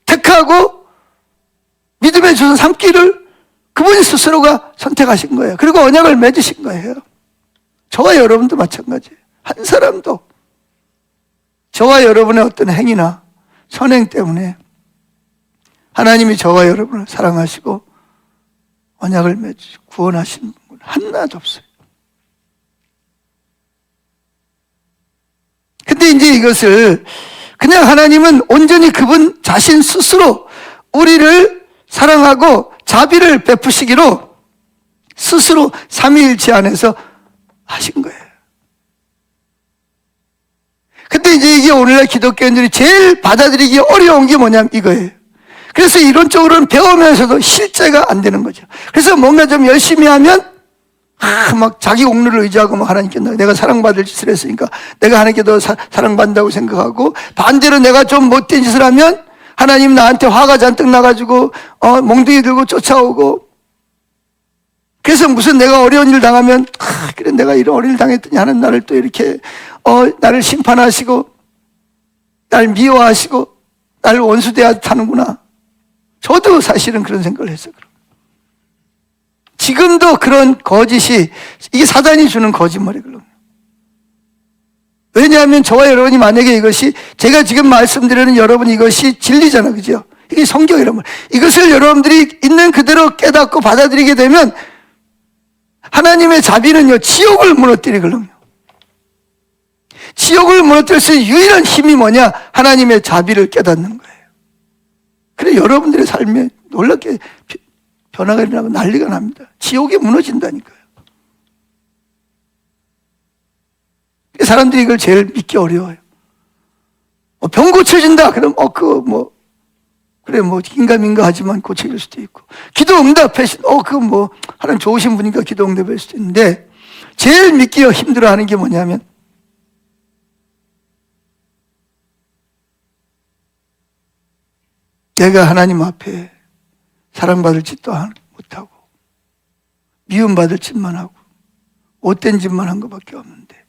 택하고 믿음의 조선 삼기를 그분이 스스로가 선택하신 거예요. 그리고 언약을 맺으신 거예요. 저와 여러분도 마찬가지예요. 한 사람도 저와 여러분의 어떤 행위나 선행 때문에 하나님이 저와 여러분을 사랑하시고 언약을 맺으시고 구원하신 분 하나도 없어요. 근데 이제 이것을 그냥 하나님은 온전히 그분 자신 스스로 우리를 사랑하고 자비를 베푸시기로 스스로 삼위일체 안에서 하신 거예요. 근데 이제 이게 오늘날 기독교인들이 제일 받아들이기 어려운 게 뭐냐면 이거예요. 그래서 이론적으로는 배우면서도 실제가 안 되는 거죠. 그래서 뭔가 좀 열심히 하면 막 자기 공로를 의지하고 막 하나님께 내가 사랑받을 짓을 했으니까 내가 하나님께 더 사랑받는다고 생각하고, 반대로 내가 좀 못된 짓을 하면 하나님 나한테 화가 잔뜩 나가지고 몽둥이 들고 쫓아오고, 그래서 무슨 내가 어려운 일 당하면 그래 내가 이런 어려운 일 당했더니 하나님 나를 또 이렇게 나를 심판하시고 날 미워하시고 나를 원수대하 하는구나. 저도 사실은 그런 생각을 했어요. 지금도 그런 거짓이, 이게 사단이 주는 거짓말이거든요. 왜냐하면 저와 여러분이 만약에 이것이, 제가 지금 말씀드리는 여러분 이것이 진리잖아, 그죠? 이게 성경이란 말. 이것을 여러분들이 있는 그대로 깨닫고 받아들이게 되면 하나님의 자비는요, 지옥을 무너뜨리거든요. 지옥을 무너뜨릴 수 있는 유일한 힘이 뭐냐? 하나님의 자비를 깨닫는 거예요. 그래 여러분들의 삶에 놀랍게 변화가 일어나고 난리가 납니다. 지옥이 무너진다니까요. 사람들이 이걸 제일 믿기 어려워요. 병 고쳐진다. 그럼 그래 긴가민가 하지만 고쳐질 수도 있고, 기도 응답해 하나님 좋으신 분이니까 기도 응답할 수도 있는데, 제일 믿기가 힘들어하는 게 뭐냐면 내가 하나님 앞에 사랑받을 짓도 못하고 미움받을 짓만 하고 못된 짓만 한 것밖에 없는데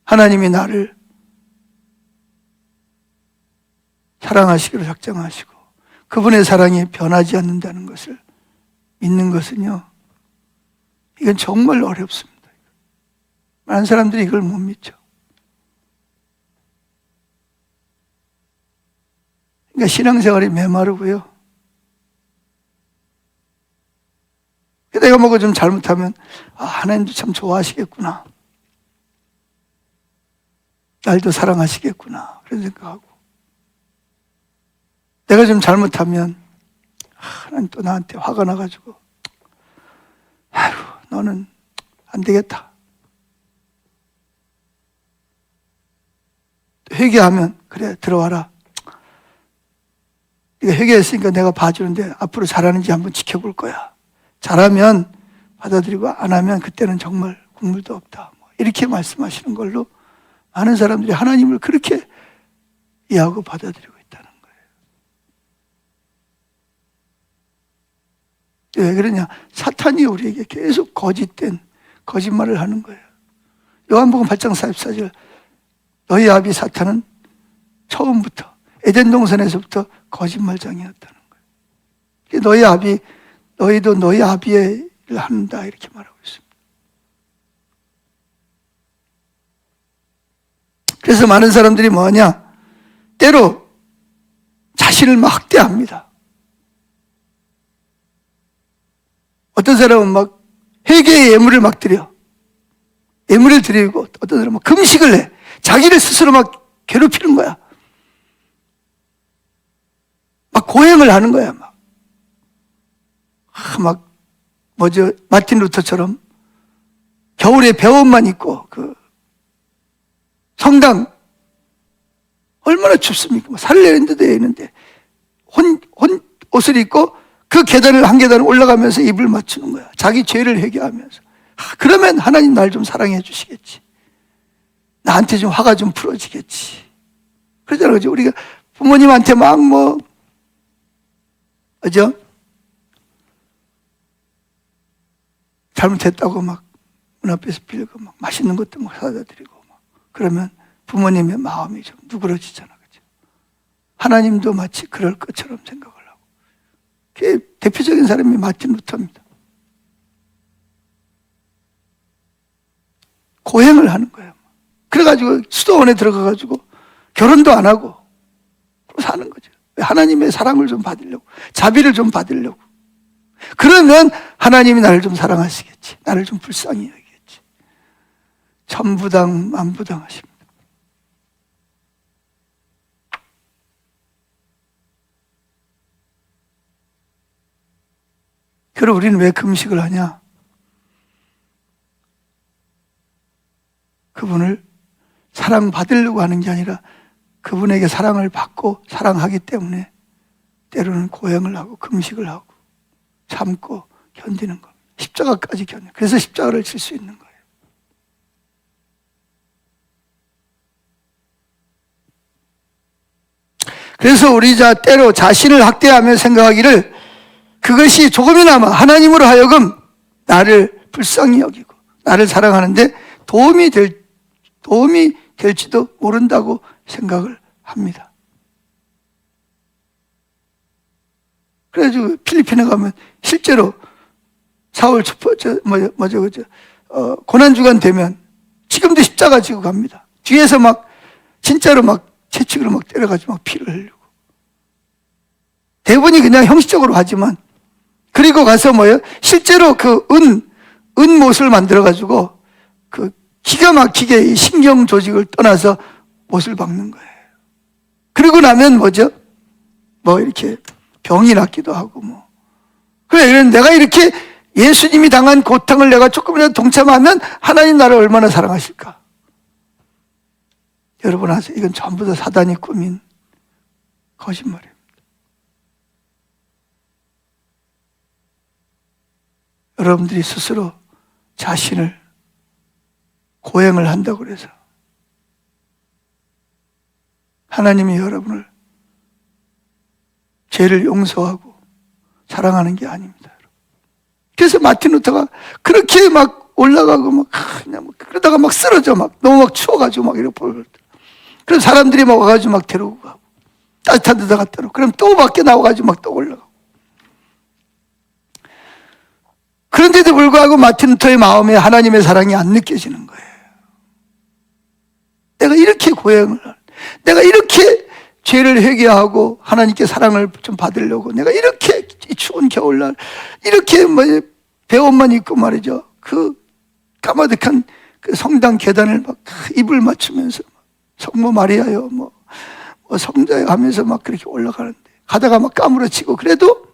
하나님이 나를 사랑하시기로 작정하시고 그분의 사랑이 변하지 않는다는 것을 믿는 것은요, 이건 정말 어렵습니다. 많은 사람들이 이걸 못 믿죠. 그러니까 신앙생활이 메마르고요. 내가 뭐가 좀 잘못하면 하나님도 참 좋아하시겠구나, 날도 사랑하시겠구나 그런 생각하고, 내가 좀 잘못하면 하나님 또 나한테 화가 나가지고 아이고 너는 안 되겠다, 회개하면 그래 들어와라, 네가 회개했으니까 내가 봐주는데 앞으로 잘하는지 한번 지켜볼 거야. 잘하면 받아들이고 안 하면 그때는 정말 국물도 없다. 이렇게 말씀하시는 걸로 많은 사람들이 하나님을 그렇게 이해하고 받아들이고 있다는 거예요. 왜 그러냐? 사탄이 우리에게 계속 거짓된 거짓말을 하는 거예요. 요한복음 8장 44절, 너희 아비 사탄은 처음부터 에덴 동산에서부터 거짓말장이었다는 거예요. 너희도 너희 아비의 일을 한다 이렇게 말하고 있습니다. 그래서 많은 사람들이 뭐하냐? 때로 자신을 막 학대합니다. 어떤 사람은 막 회개의 예물을 막 드려. 예물을 드리고, 어떤 사람은 금식을 해. 자기를 스스로 막 괴롭히는 거야. 막 고행을 하는 거야. 마틴 루터처럼 겨울에 배옷만 입고 그 성당 얼마나 춥습니까? 살레랜드 대에 있는데 혼 옷을 입고 그 한 계단을 올라가면서 입을 맞추는 거야. 자기 죄를 회개하면서. 그러면 하나님 날 좀 사랑해 주시겠지. 나한테 좀 화가 좀 풀어지겠지. 그러잖아요. 우리가 부모님한테 그죠? 잘못했다고 문 앞에서 빌고 맛있는 것도 사다 드리고 그러면 부모님의 마음이 좀 누그러지잖아. 그죠? 하나님도 마치 그럴 것처럼 생각을 하고. 그게 대표적인 사람이 마틴 루터입니다. 고행을 하는 거예요. 그래가지고 수도원에 들어가가지고 결혼도 안 하고 사는 거죠. 하나님의 사랑을 좀 받으려고, 자비를 좀 받으려고. 그러면 하나님이 나를 좀 사랑하시겠지. 나를 좀 불쌍히 여기겠지. 천부당 만부당하십니다. 그럼 우리는 왜 금식을 하냐? 그분을 사랑받으려고 하는 게 아니라 그분에게 사랑을 받고 사랑하기 때문에 때로는 고행을 하고 금식을 하고 참고 견디는 겁니다. 십자가까지 견뎌요. 그래서 십자가를 질 수 있는 거예요. 그래서 우리 때로 자신을 학대하며 생각하기를 그것이 조금이나마 하나님으로 하여금 나를 불쌍히 여기고 나를 사랑하는데 도움이 될지도 모른다고 생각을 합니다. 그래가지고 필리핀에 가면 실제로 4월 고난주간 되면 지금도 십자가 지고 갑니다. 뒤에서 진짜로 채찍으로 때려가지고 피를 흘리고. 대부분이 그냥 형식적으로 하지만, 그리고 가서 실제로 은 못을 만들어가지고 기가 막히게 이 신경 조직을 떠나서 못을 박는 거예요. 그러고 나면 이렇게 병이 낫기도 하고 그래, 내가 이렇게 예수님이 당한 고통을 내가 조금이라도 동참하면 하나님 나를 얼마나 사랑하실까? 여러분 아세요? 이건 전부 다 사단이 꾸민 거짓말입니다. 여러분들이 스스로 자신을 고행을 한다고 그래서 하나님이 여러분을 죄를 용서하고 사랑하는 게 아닙니다. 그래서 마틴 루터가 그렇게 올라가고 그러다가 쓰러져 너무 추워가지고 이렇게 보여. 그럼 사람들이 와가지고 데리고 가고 따뜻한 데다 갖다 놓고 그럼 또 밖에 나와가지고 또 올라가고. 그런데도 불구하고 마틴 루터의 마음에 하나님의 사랑이 안 느껴지는 거예요. 내가 이렇게 내가 이렇게 죄를 회개하고 하나님께 사랑을 좀 받으려고 내가 이렇게 이 추운 겨울날 이렇게 배옷만 입고 말이죠. 그 까마득한 그 성당 계단을 입을 맞추면서 성모 마리아요 성자요 하면서 그렇게 올라가는데 가다가 까무러치고 그래도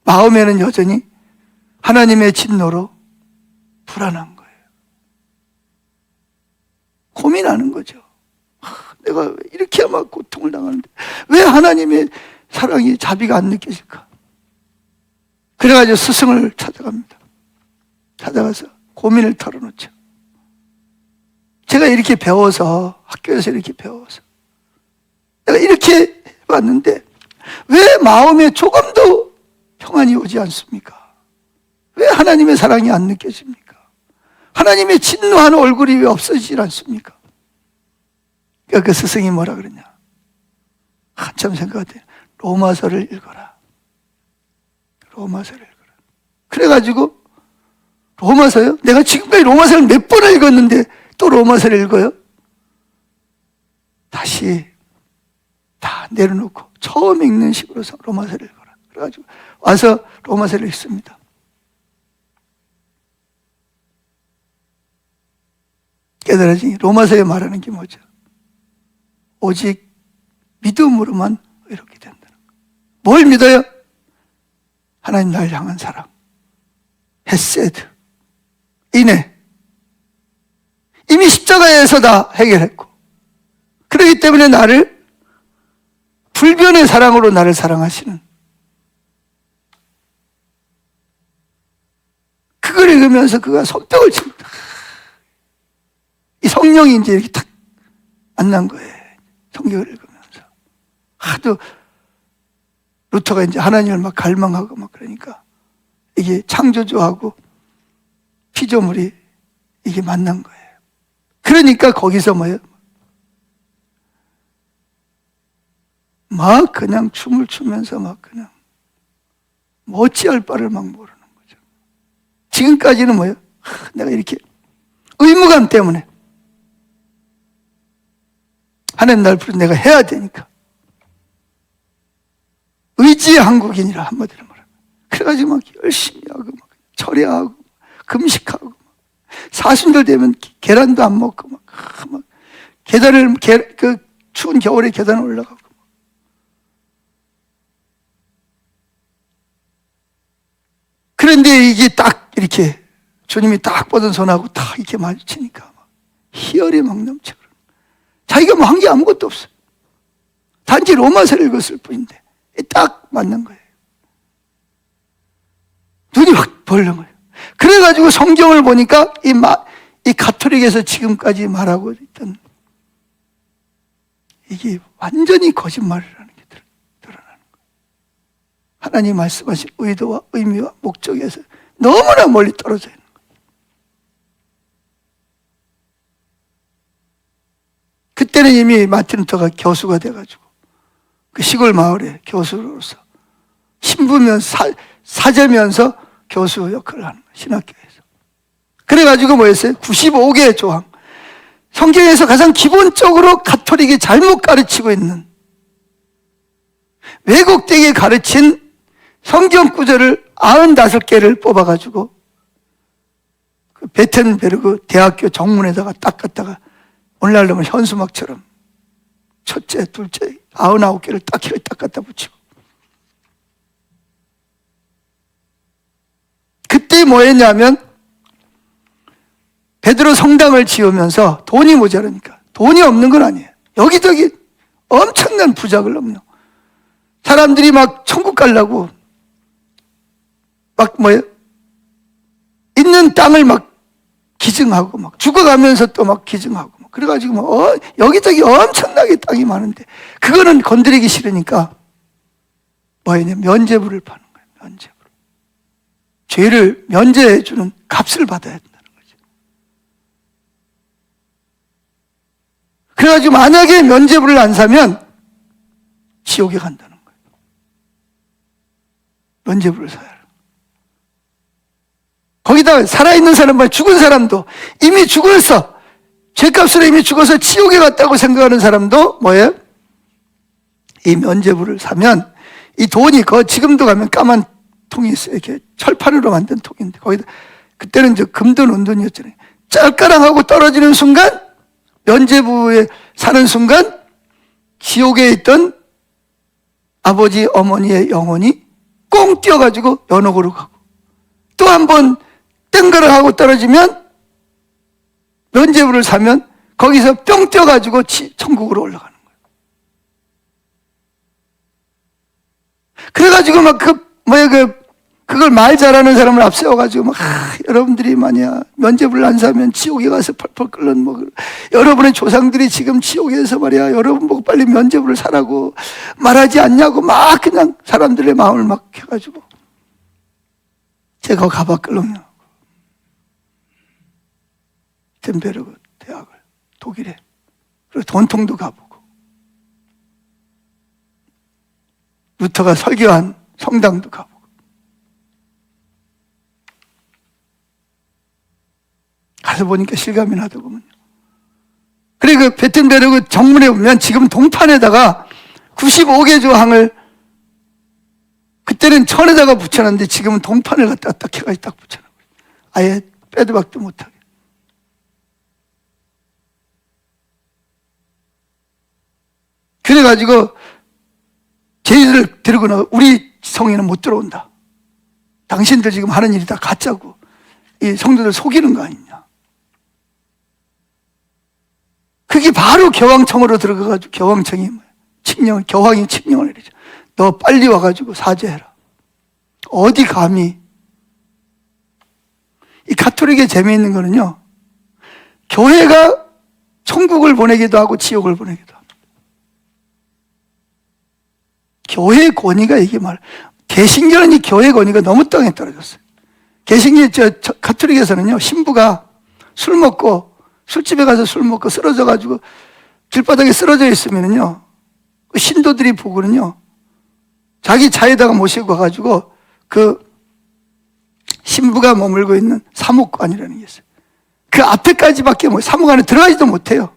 마음에는 여전히 하나님의 진노로 불안한 거예요. 고민하는 거죠. 내가 이렇게 고통을 당하는데 왜 하나님의 사랑이 자비가 안 느껴질까? 그래가지고 스승을 찾아갑니다. 찾아가서 고민을 털어놓죠. 제가 이렇게 배워서 학교에서 이렇게 배워서 내가 이렇게 해봤는데 왜 마음에 조금도 평안이 오지 않습니까? 왜 하나님의 사랑이 안 느껴집니까? 하나님의 진노하는 얼굴이 왜 없어지질 않습니까? 그러니까 그 스승이 뭐라 그러냐? 한참 생각하대. 로마서를 읽어라. 로마서를 읽어라. 그래가지고 로마서요? 내가 지금까지 로마서를 몇 번을 읽었는데 또 로마서를 읽어요? 다시 다 내려놓고 처음 읽는 식으로 로마서를 읽어라. 그래가지고 와서 로마서를 읽습니다. 깨달아지니 로마서에 말하는 게 뭐죠? 오직 믿음으로만 이렇게 된다는 거예요. 뭘 믿어요? 하나님 날 향한 사랑, 헤세드, 인애. 이미 십자가에서 다 해결했고, 그렇기 때문에 나를 불변의 사랑으로 나를 사랑하시는, 그걸 읽으면서 그가 손뼉을 칩니다. 이 성령이 이제 이렇게 탁 만난 거예요. 성경을 읽으면서. 하도 루터가 이제 하나님을 막 갈망하고 막 그러니까 이게 창조주하고 피조물이 이게 만난 거예요. 그러니까 거기서 뭐예요? 막 그냥 춤을 추면서 막 그냥 뭐 어찌할 바를 막 모르는 거죠. 지금까지는 뭐예요? 내가 이렇게 의무감 때문에 하나님 날 부르 내가 해야 되니까 의지의 한국인이라 한마디로 말하면 그래가지고 막 열심히 하고 막 철야하고 금식하고 사순절 되면 계란도 안 먹고 막 계단을 그 추운 겨울에 계단 올라가고 그런데 이게 딱 이렇게 주님이 딱 뻗은 손하고 딱 이렇게 마주치니까 희열이 막 넘쳐. 자기가 뭐 한 게 아무것도 없어. 단지 로마서를 읽었을 뿐인데 딱 맞는 거예요. 눈이 확 벌렁 거예요. 그래가지고 성경을 보니까 이 가톨릭에서 지금까지 말하고 있던 이게 완전히 거짓말이라는 게 드러나는 거예요. 하나님 말씀하신 의도와 의미와 목적에서 너무나 멀리 떨어져 있는 거예요. 그때는 이미 마틴 루터가 교수가 돼가지고 그 시골 마을에 교수로서 신부면서 사제면서 교수 역할을 하는 거예요. 신학교에서. 그래가지고 뭐였어요? 95개의 조항. 성경에서 가장 기본적으로 가톨릭이 잘못 가르치고 있는 왜곡되게 가르친 성경 구절을 95개를 뽑아가지고 그 베텐베르그 대학교 정문에다가 딱 갖다가 오늘날로 면 현수막처럼 첫째, 둘째 99개를 딱 갖다 붙이고 그때 뭐 했냐면 베드로 성당을 지으면서 돈이 모자라니까 돈이 없는 건 아니에요. 여기저기 엄청난 부작을 넘는 사람들이 막 천국 가려고 막 뭐예요? 있는 땅을 막 기증하고 막 죽어가면서 또 막 기증하고 막 그래가지고 뭐 여기저기 엄청나게 땅이 많은데 그거는 건드리기 싫으니까 뭐예요? 면죄부를 파는 거예요. 면죄부. 죄를 면제해주는 값을 받아야 된다는 거죠. 그래가지고 만약에 면죄부를 안 사면 지옥에 간다는 거예요. 면죄부를 사야 해요. 거기다 살아있는 사람과 죽은 사람도 이미 죽었어. 죄값으로 이미 죽어서 지옥에 갔다고 생각하는 사람도 뭐예요? 이 면죄부를 사면 이 돈이 지금도 가면 까만 통이 있어요. 이렇게 철판으로 만든 통인데 거기다 그때는 이제 금돈 은돈이었잖아요. 짤까랑하고 떨어지는 순간 면죄부에 사는 순간 지옥에 있던 아버지 어머니의 영혼이 꽁 뛰어가지고 연옥으로 가고 또 한 번 땡가락하고 떨어지면 면죄부를 사면 거기서 뿅 뛰어가지고 천국으로 올라가는 거예요. 그래가지고 막 그걸 말 잘하는 사람을 앞세워가지고 막 여러분들이 만약 면죄부를 안 사면 지옥에 가서 펄펄 끓는 여러분의 조상들이 지금 지옥에서 말이야 여러분 보고 빨리 면죄부를 사라고 말하지 않냐고 막 그냥 사람들의 마음을 막 해가지고 제가 가봐 끌렁요. 덴베르그 대학을 독일에 그리고 돈통도 가보고 루터가 설교한 성당도 가보고 가서 보니까 실감이 나더군요. 그리고 베텐베르그 정문에 보면 지금 동판에다가 95개 조항을 그때는 천에다가 붙여놨는데 지금은 동판을 갖다가 딱 해가지고 딱 붙여놓은 거예요. 아예 빼도 박도 못하게. 그래가지고 쟤희들 데리고 우리 성에는 못 들어온다. 당신들 지금 하는 일이 다 가짜고 이 성도들 속이는 거 아니냐. 그게 바로 교황청으로 들어가가지고 교황청이 교황이 칙령을 내리죠. 너 빨리 와가지고 사죄해라. 어디 감히. 이 가톨릭의 재미있는 거는요, 교회가 천국을 보내기도 하고 지옥을 보내기도 합니다. 교회의 권위가 이게 개신교는 이 교회 권위가 너무 땅에 떨어졌어요. 가톨릭에서는요, 신부가 술 먹고, 술집에 가서 술 먹고 쓰러져가지고 길바닥에 쓰러져 있으면은요, 신도들이 보고는요, 자기 차에다가 모시고 가가지고 그 신부가 머물고 있는 사목관이라는 게 있어요. 그 앞에까지밖에 사목 안에 들어가지도 못해요.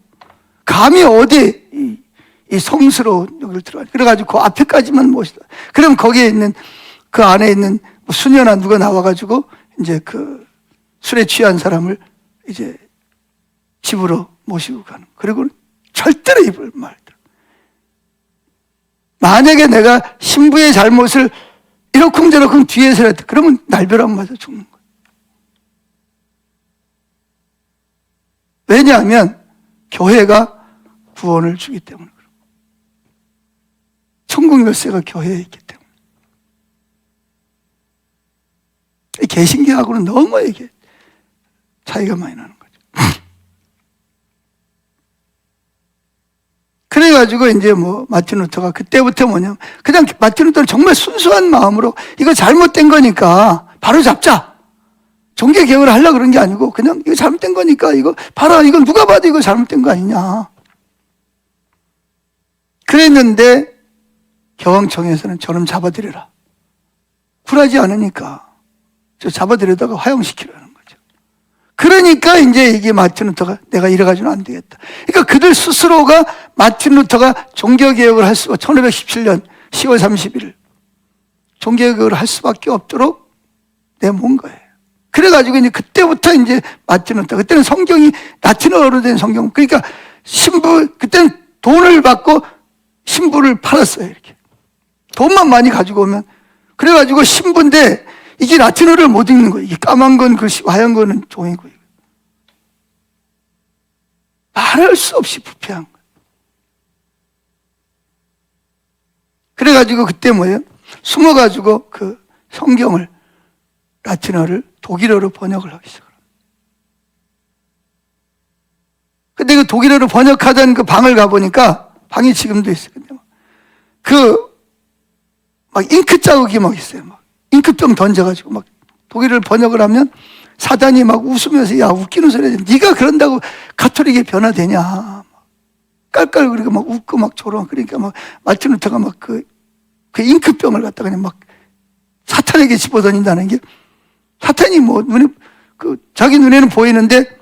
감히 어디 이 성스러운 여기를 들어가. 그래가지고 그 앞에까지만 모시다. 그럼 거기에 있는 그 안에 있는 수녀나 누가 나와가지고 이제 그 술에 취한 사람을 이제 집으로 모시고 가는. 그리고 절대로 입을 말들. 만약에 내가 신부의 잘못을 이러쿵저러쿵 뒤에서 했다. 그러면 날벼락 맞아 죽는 거예요. 왜냐하면 교회가 구원을 주기 때문에 그래요. 천국 열쇠가 교회에 있기 때문에. 개신교하고는 너무 이게 차이가 많이 나는 거죠. 그래가지고 이제 마틴 루터가 그때부터 뭐냐면 그냥 마틴 루터는 정말 순수한 마음으로 이거 잘못된 거니까 바로 잡자. 종교 개혁을 하려고 그런 게 아니고 그냥 이거 잘못된 거니까 이거 봐라. 이건 누가 봐도 이거 잘못된 거 아니냐. 그랬는데 교황청에서는 저놈 잡아들여라. 굴하지 않으니까 저 잡아들여다가 화형시키라는 거죠. 그러니까 이제 이게 마틴 루터가 내가 이래가지고는 안 되겠다. 그러니까 그들 스스로가 마틴 루터가 종교개혁을 할 수가 1517년 10월 31일 종교개혁을 할 수밖에 없도록 내몬 거예요. 그래가지고 이제 그때부터 이제 마틴 루터, 그때는 성경이 라틴어로 된 성경, 그러니까 그때는 돈을 받고 신부를 팔았어요, 이렇게. 돈만 많이 가지고 오면. 그래가지고 신부인데 이게 라틴어를 못 읽는 거예요. 이게 까만 건 글씨, 하얀 거는 종이고. 말할 수 없이 부패한 거예요. 그래가지고 그때 뭐예요? 숨어가지고 그 성경을, 라틴어를 독일어로 번역을 하기 시작합니다. 근데 그 독일어로 번역하던 그 방을 가보니까, 방이 지금도 있어요. 근데 막 잉크 자국이 막 있어요. 막 잉크병 던져가지고 막 독일어를 번역을 하면 사단이 막 웃으면서 야, 웃기는 소리야. 네가 그런다고 가톨릭이 변화되냐. 막 깔깔 그리고 막 웃고 막 조롱. 그러니까 막 마틴 루터가 막 그 잉크병을 갖다가 그냥 막 사탄에게 집어던진다는 게 사탄이 자기 눈에는 보이는데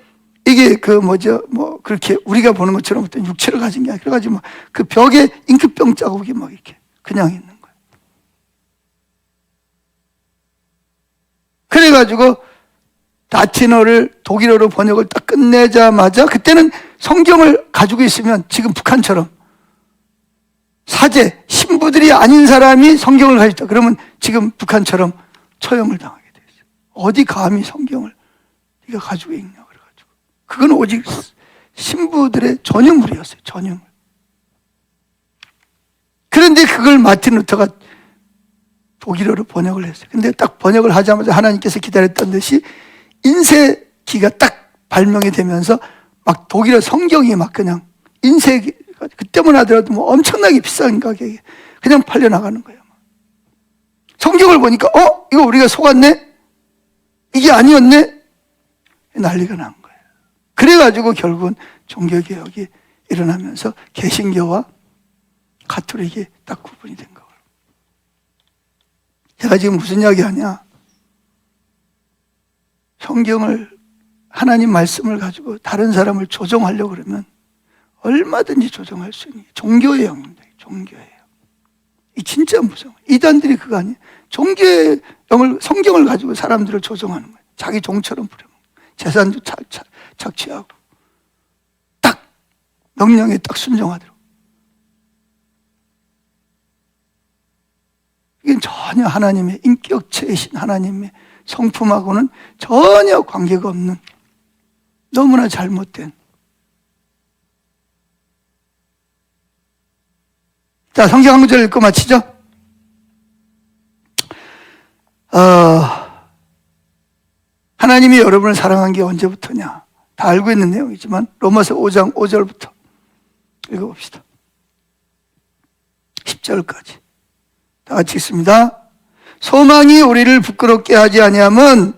이게 그렇게 우리가 보는 것처럼 어떤 육체를 가진 게 아니라 그래가지고 막 그 벽에 잉크병 자국이 막 이렇게 그냥 있는 거예요. 그래가지고 라틴어를 독일어로 번역을 딱 끝내자마자 그때는 성경을 가지고 있으면 지금 북한처럼 사제, 신부들이 아닌 사람이 성경을 가지고 있다. 그러면 지금 북한처럼 처형을 당하게 돼 있어요. 어디 감히 성경을 네가 가지고 있냐 그래가지고. 그건 오직 신부들의 전유물이었어요. 전유물. 그런데 그걸 마틴 루터가 독일어로 번역을 했어요. 근데 딱 번역을 하자마자 하나님께서 기다렸던 듯이 인쇄기가 딱 발명이 되면서 막 독일어 성경이 막 그냥 인쇄기, 그때만 하더라도 엄청나게 비싼 가격에 그냥 팔려나가는 거예요. 성경을 보니까 이거 우리가 속았네? 이게 아니었네? 난리가 난 거예요. 그래가지고 결국은 종교개혁이 일어나면서 개신교와 가톨릭이 딱 구분이 된 거예요. 제가 지금 무슨 이야기 하냐? 성경을, 하나님 말씀을 가지고 다른 사람을 조종하려고 그러면 얼마든지 조종할 수 있는 게 종교의 영입니다. 종교의 영. 이 진짜 무서워요. 이단들이 그거 아니에요. 종교의 영을, 성경을 가지고 사람들을 조종하는 거예요. 자기 종처럼 부려먹고 재산도 착취하고 딱 명령에 딱 순종하도록. 이게 전혀 하나님의 인격체이신 하나님의 성품하고는 전혀 관계가 없는 너무나 잘못된. 자, 성경 한 구절 읽고 마치죠. 하나님이 여러분을 사랑한 게 언제부터냐? 다 알고 있는 내용이지만 로마서 5장 5절부터 읽어봅시다. 10절까지 다 같이 읽습니다. 소망이 우리를 부끄럽게 하지 아니함은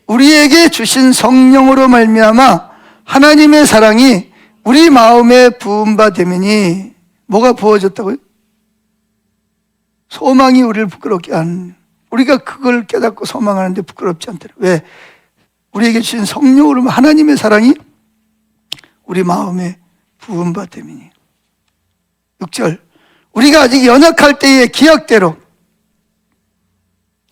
우리에게 주신 성령으로 말미암아 하나님의 사랑이 우리 마음에 부은 바 되매니. 뭐가 부어졌다고요? 소망이 우리를 부끄럽게 하는, 우리가 그걸 깨닫고 소망하는데 부끄럽지 않더라. 왜? 우리에게 주신 성령으로 하나님의 사랑이 우리 마음에 부은 바 되매니. 6절, 우리가 아직 연약할 때의 기약대로,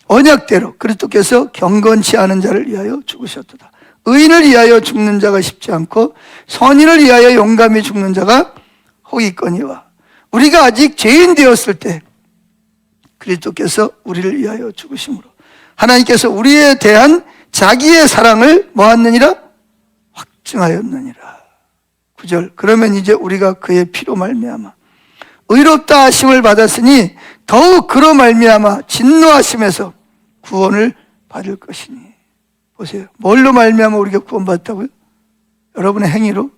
언약대로 그리스도께서 경건치 않은 자를 위하여 죽으셨도다. 의인을 위하여 죽는 자가 쉽지 않고 선인을 위하여 용감히 죽는 자가 혹 있거니와. 우리가 아직 죄인 되었을 때 그리스도께서 우리를 위하여 죽으심으로 하나님께서 우리에 대한 자기의 사랑을 뭐하느니라? 확증하였느니라. 9절, 그러면 이제 우리가 그의 피로 말미암아 의롭다 하심을 받았으니 더욱 그로 말미암아 진노하심에서 구원을 받을 것이니. 보세요. 뭘로 말미암아 우리가 구원받았다고요? 여러분의 행위로,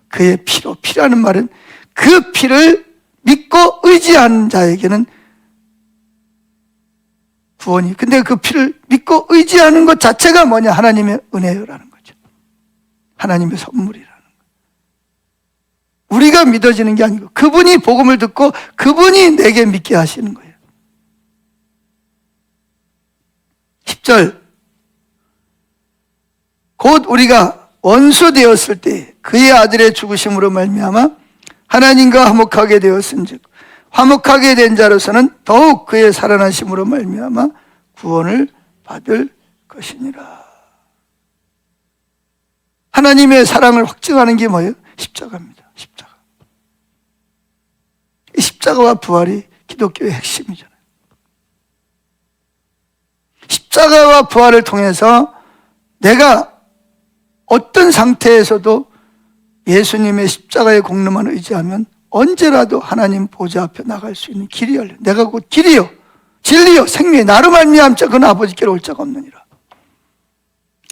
그의 피로. 피라는 말은 그 피를 믿고 의지하는 자에게는 구원이. 근데 그 피를 믿고 의지하는 것 자체가 뭐냐? 하나님의 은혜요라는 거죠. 하나님의 선물이라는 거. 우리가 믿어지는 게 아니고 그분이 복음을 듣고 그분이 내게 믿게 하시는 거예요. 10절, 곧 우리가 원수 되었을 때 그의 아들의 죽으심으로 말미암아 하나님과 화목하게 되었은즉 화목하게 된 자로서는 더욱 그의 살아나심으로 말미암아 구원을 받을 것이니라. 하나님의 사랑을 확증하는 게 뭐예요? 십자가입니다. 십자가. 이 십자가와 부활이 기독교의 핵심이잖아요. 십자가와 부활을 통해서 내가 어떤 상태에서도 예수님의 십자가의 공로만 의지하면 언제라도 하나님 보좌 앞에 나갈 수 있는 길이 열려. 내가 곧 길이요 진리요 생명이 나로 말미암자 그는 아버지께로 올 자가 없느니라.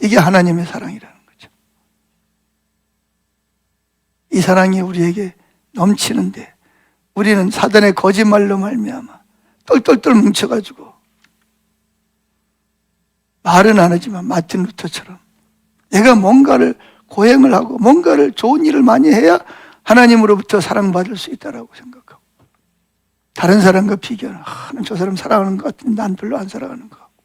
이게 하나님의 사랑이라는 거죠. 이 사랑이 우리에게 넘치는데 우리는 사단의 거짓말로 말미암아 똘똘똘 뭉쳐가지고 말은 안 하지만 마틴 루터처럼 내가 뭔가를 고행을 하고 뭔가를 좋은 일을 많이 해야 하나님으로부터 사랑받을 수 있다고 생각하고 다른 사람과 비교하는, 저 사람 사랑하는 것 같은데 난 별로 안 사랑하는 것 같고.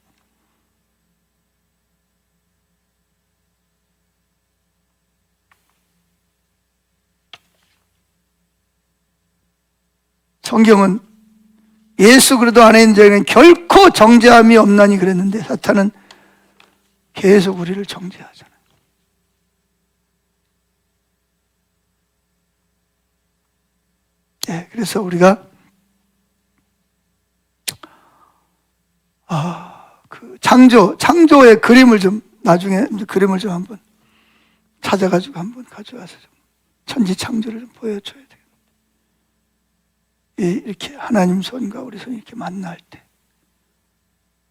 성경은 예수 그리스도 안에 있는 자에게는 결코 정죄함이 없나니 그랬는데 사탄은 계속 우리를 정죄하잖아요. 네, 그래서 우리가 그 창조의 그림을 좀 나중에 그림을 좀 한번 찾아가지고 한번 가져와서 좀 천지 창조를 좀 보여줘야 돼요. 이렇게 하나님 손과 우리 손이 이렇게 만날 때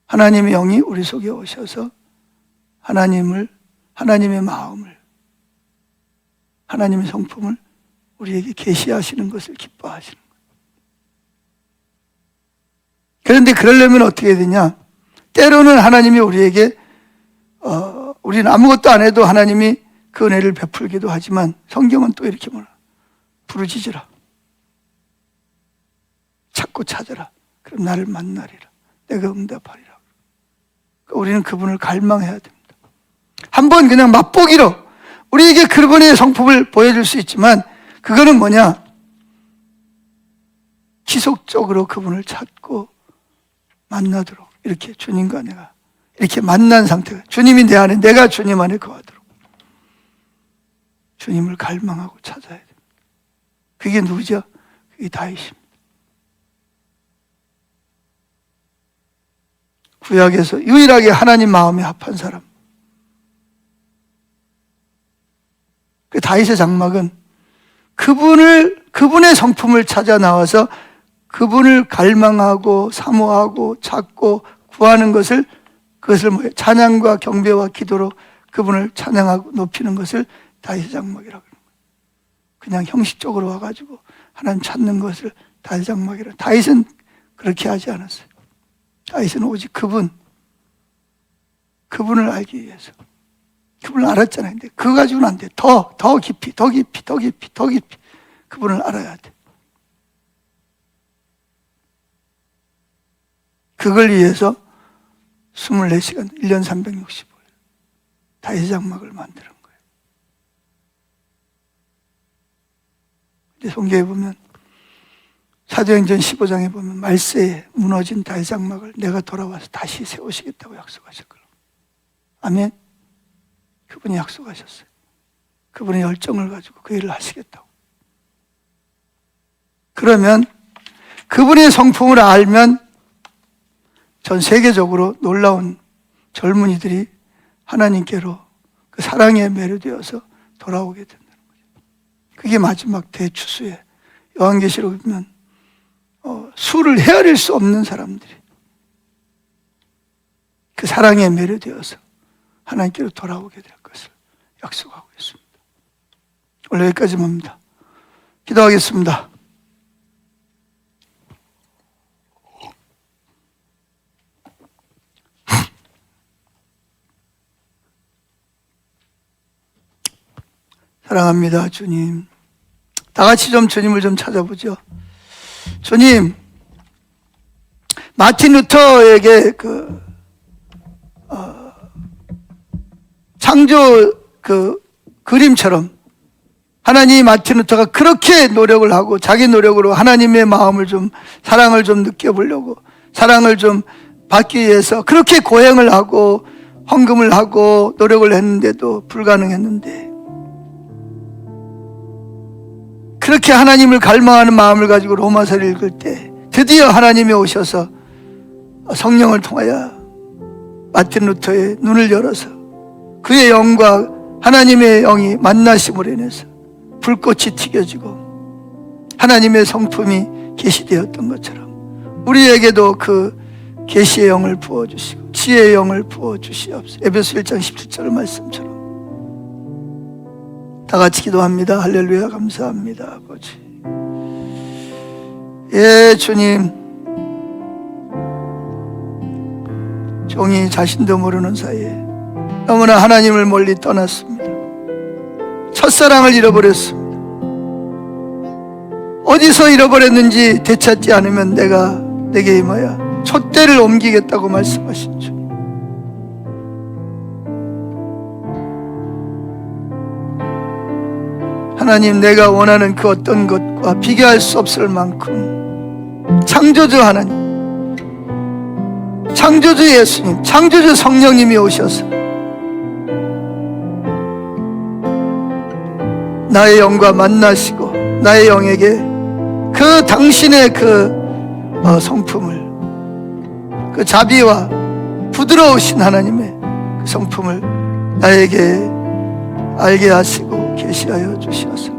하나님의 영이 우리 속에 오셔서 하나님의 마음을, 하나님의 성품을 우리에게 계시하시는 것을 기뻐하시는 거예요. 그런데 그러려면 어떻게 해야 되냐? 때로는 하나님이 우리에게 우리는 아무것도 안 해도 하나님이 그 은혜를 베풀기도 하지만 성경은 또 이렇게 말해요. 부르짖으라. 찾고 찾아라. 그럼 나를 만나리라. 내가 응답하리라. 우리는 그분을 갈망해야 됩니다. 한번 그냥 맛보기로 우리에게 그분의 성품을 보여줄 수 있지만 그거는 뭐냐? 지속적으로 그분을 찾고 만나도록 이렇게 주님과 내가 이렇게 만난 상태가 주님이 내 안에 내가 주님 안에 거하도록 주님을 갈망하고 찾아야 됩니다. 그게 누구죠? 그게 다윗입니다. 구약에서 유일하게 하나님 마음에 합한 사람. 그 다윗의 장막은 그분의 성품을 찾아 나와서 그분을 갈망하고 사모하고 찾고 구하는 것을, 그것을 뭐예요? 찬양과 경배와 기도로 그분을 찬양하고 높이는 것을 다윗의 장막이라고 그러는 거예요. 그냥 형식적으로 와가지고 하나님 찾는 것을 다윗의 장막이라. 다윗은 그렇게 하지 않았어요. 다윗은 오직 그분을 알기 위해서. 그분을 알았잖아요. 근데 그거 가지고는 안 돼. 더 깊이 그분을 알아야 돼. 그걸 위해서 24시간, 1년 365일 다윗의 장막을 만드는 거예요. 근데 성경에 보면, 사도행전 15장에 보면 말세에 무너진 다윗의 장막을 내가 돌아와서 다시 세우시겠다고 약속하셨거든요. 아멘. 그분이 약속하셨어요. 그분의 열정을 가지고 그 일을 하시겠다고. 그러면 그분의 성품을 알면 전 세계적으로 놀라운 젊은이들이 하나님께로 그 사랑에 매료되어서 돌아오게 된다는 거죠. 그게 마지막 대추수에 요한계시록에 보면 수를 헤아릴 수 없는 사람들이 그 사랑에 매료되어서 하나님께로 돌아오게 될 것을 약속하고 있습니다. 오늘 여기까지만 합니다. 기도하겠습니다. 사랑합니다, 주님. 다 같이 좀 주님을 좀 찾아보죠. 주님, 마틴 루터에게 창조 그림처럼 하나님, 마틴 루터가 그렇게 노력을 하고 자기 노력으로 하나님의 마음을 좀, 사랑을 좀 느껴보려고, 사랑을 좀 받기 위해서 그렇게 고행을 하고 헌금을 하고 노력을 했는데도 불가능했는데, 그렇게 하나님을 갈망하는 마음을 가지고 로마서를 읽을 때 드디어 하나님이 오셔서 성령을 통하여 마틴 루터의 눈을 열어서 그의 영과 하나님의 영이 만나심으로 인해서 불꽃이 튀겨지고 하나님의 성품이 계시되었던 것처럼 우리에게도 그 계시의 영을 부어주시고 지혜의 영을 부어주시옵소서. 에베소 1장 17절 말씀처럼 다 같이 기도합니다. 할렐루야. 감사합니다, 아버지. 예, 주님, 종이 자신도 모르는 사이에 너무나 하나님을 멀리 떠났습니다. 첫사랑을 잃어버렸습니다. 어디서 잃어버렸는지 되찾지 않으면 내게 임하여 촛대를 옮기겠다고 말씀하신 주. 하나님, 내가 원하는 그 어떤 것과 비교할 수 없을 만큼 창조주 하나님, 창조주 예수님, 창조주 성령님이 오셔서 나의 영과 만나시고 나의 영에게 그 당신의 그 성품을, 그 자비와 부드러우신 하나님의 그 성품을 나에게 알게 하시고 계시하여 주시옵소서.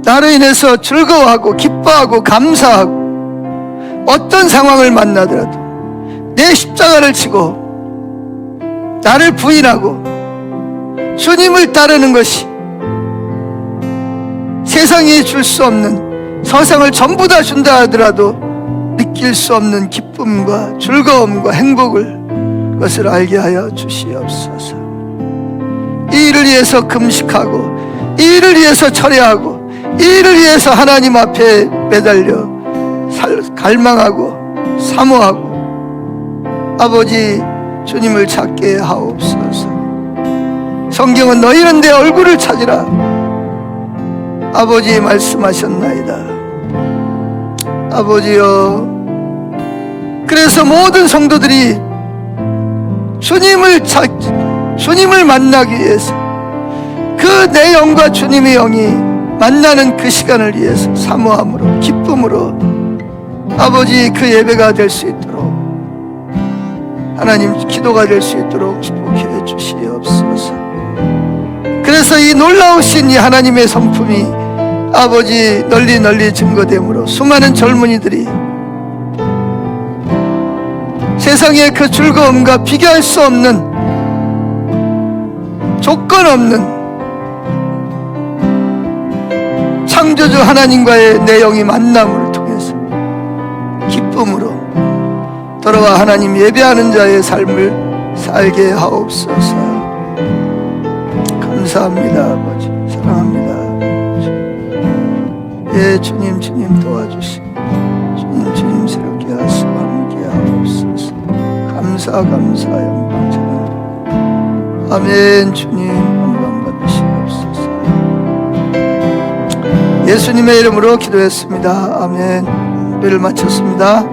나로 인해서 즐거워하고 기뻐하고 감사하고 어떤 상황을 만나더라도 내 십자가를 지고 나를 부인하고 주님을 따르는 것이 세상이 줄 수 없는, 세상을 전부 다 준다 하더라도 느낄 수 없는 기쁨과 즐거움과 행복을 그것을 알게 하여 주시옵소서. 이 일을 위해서 금식하고 이 일을 위해서 철회하고 이 일을 위해서 하나님 앞에 매달려 갈망하고 사모하고 아버지 주님을 찾게 하옵소서. 성경은 너희는 내 얼굴을 찾으라 아버지 말씀하셨나이다. 아버지여, 그래서 모든 성도들이 주님을 만나기 위해서 그 내 영과 주님의 영이 만나는 그 시간을 위해서 사모함으로 기쁨으로 아버지 그 예배가 될 수 있도록 하나님 기도가 될 수 있도록 축복해 주시옵소서. 그래서 이 놀라우신 이 하나님의 성품이 아버지 널리 널리 증거됨으로 수많은 젊은이들이 세상의 그 즐거움과 비교할 수 없는 조건 없는 창조주 하나님과의 내 영의 만남을 통해서 기쁨으로 돌아와 하나님 예배하는 자의 삶을 살게 하옵소서. 감사합니다. 아버지 사랑합니다. 예, 주님 도와주시고 주님 새롭게 하시고 함께 하옵소서. 감사 영광 찬양. 아멘. 주님 영광 받으시옵소서. 예수님의 이름으로 기도했습니다. 아멘. 예배를 마쳤습니다.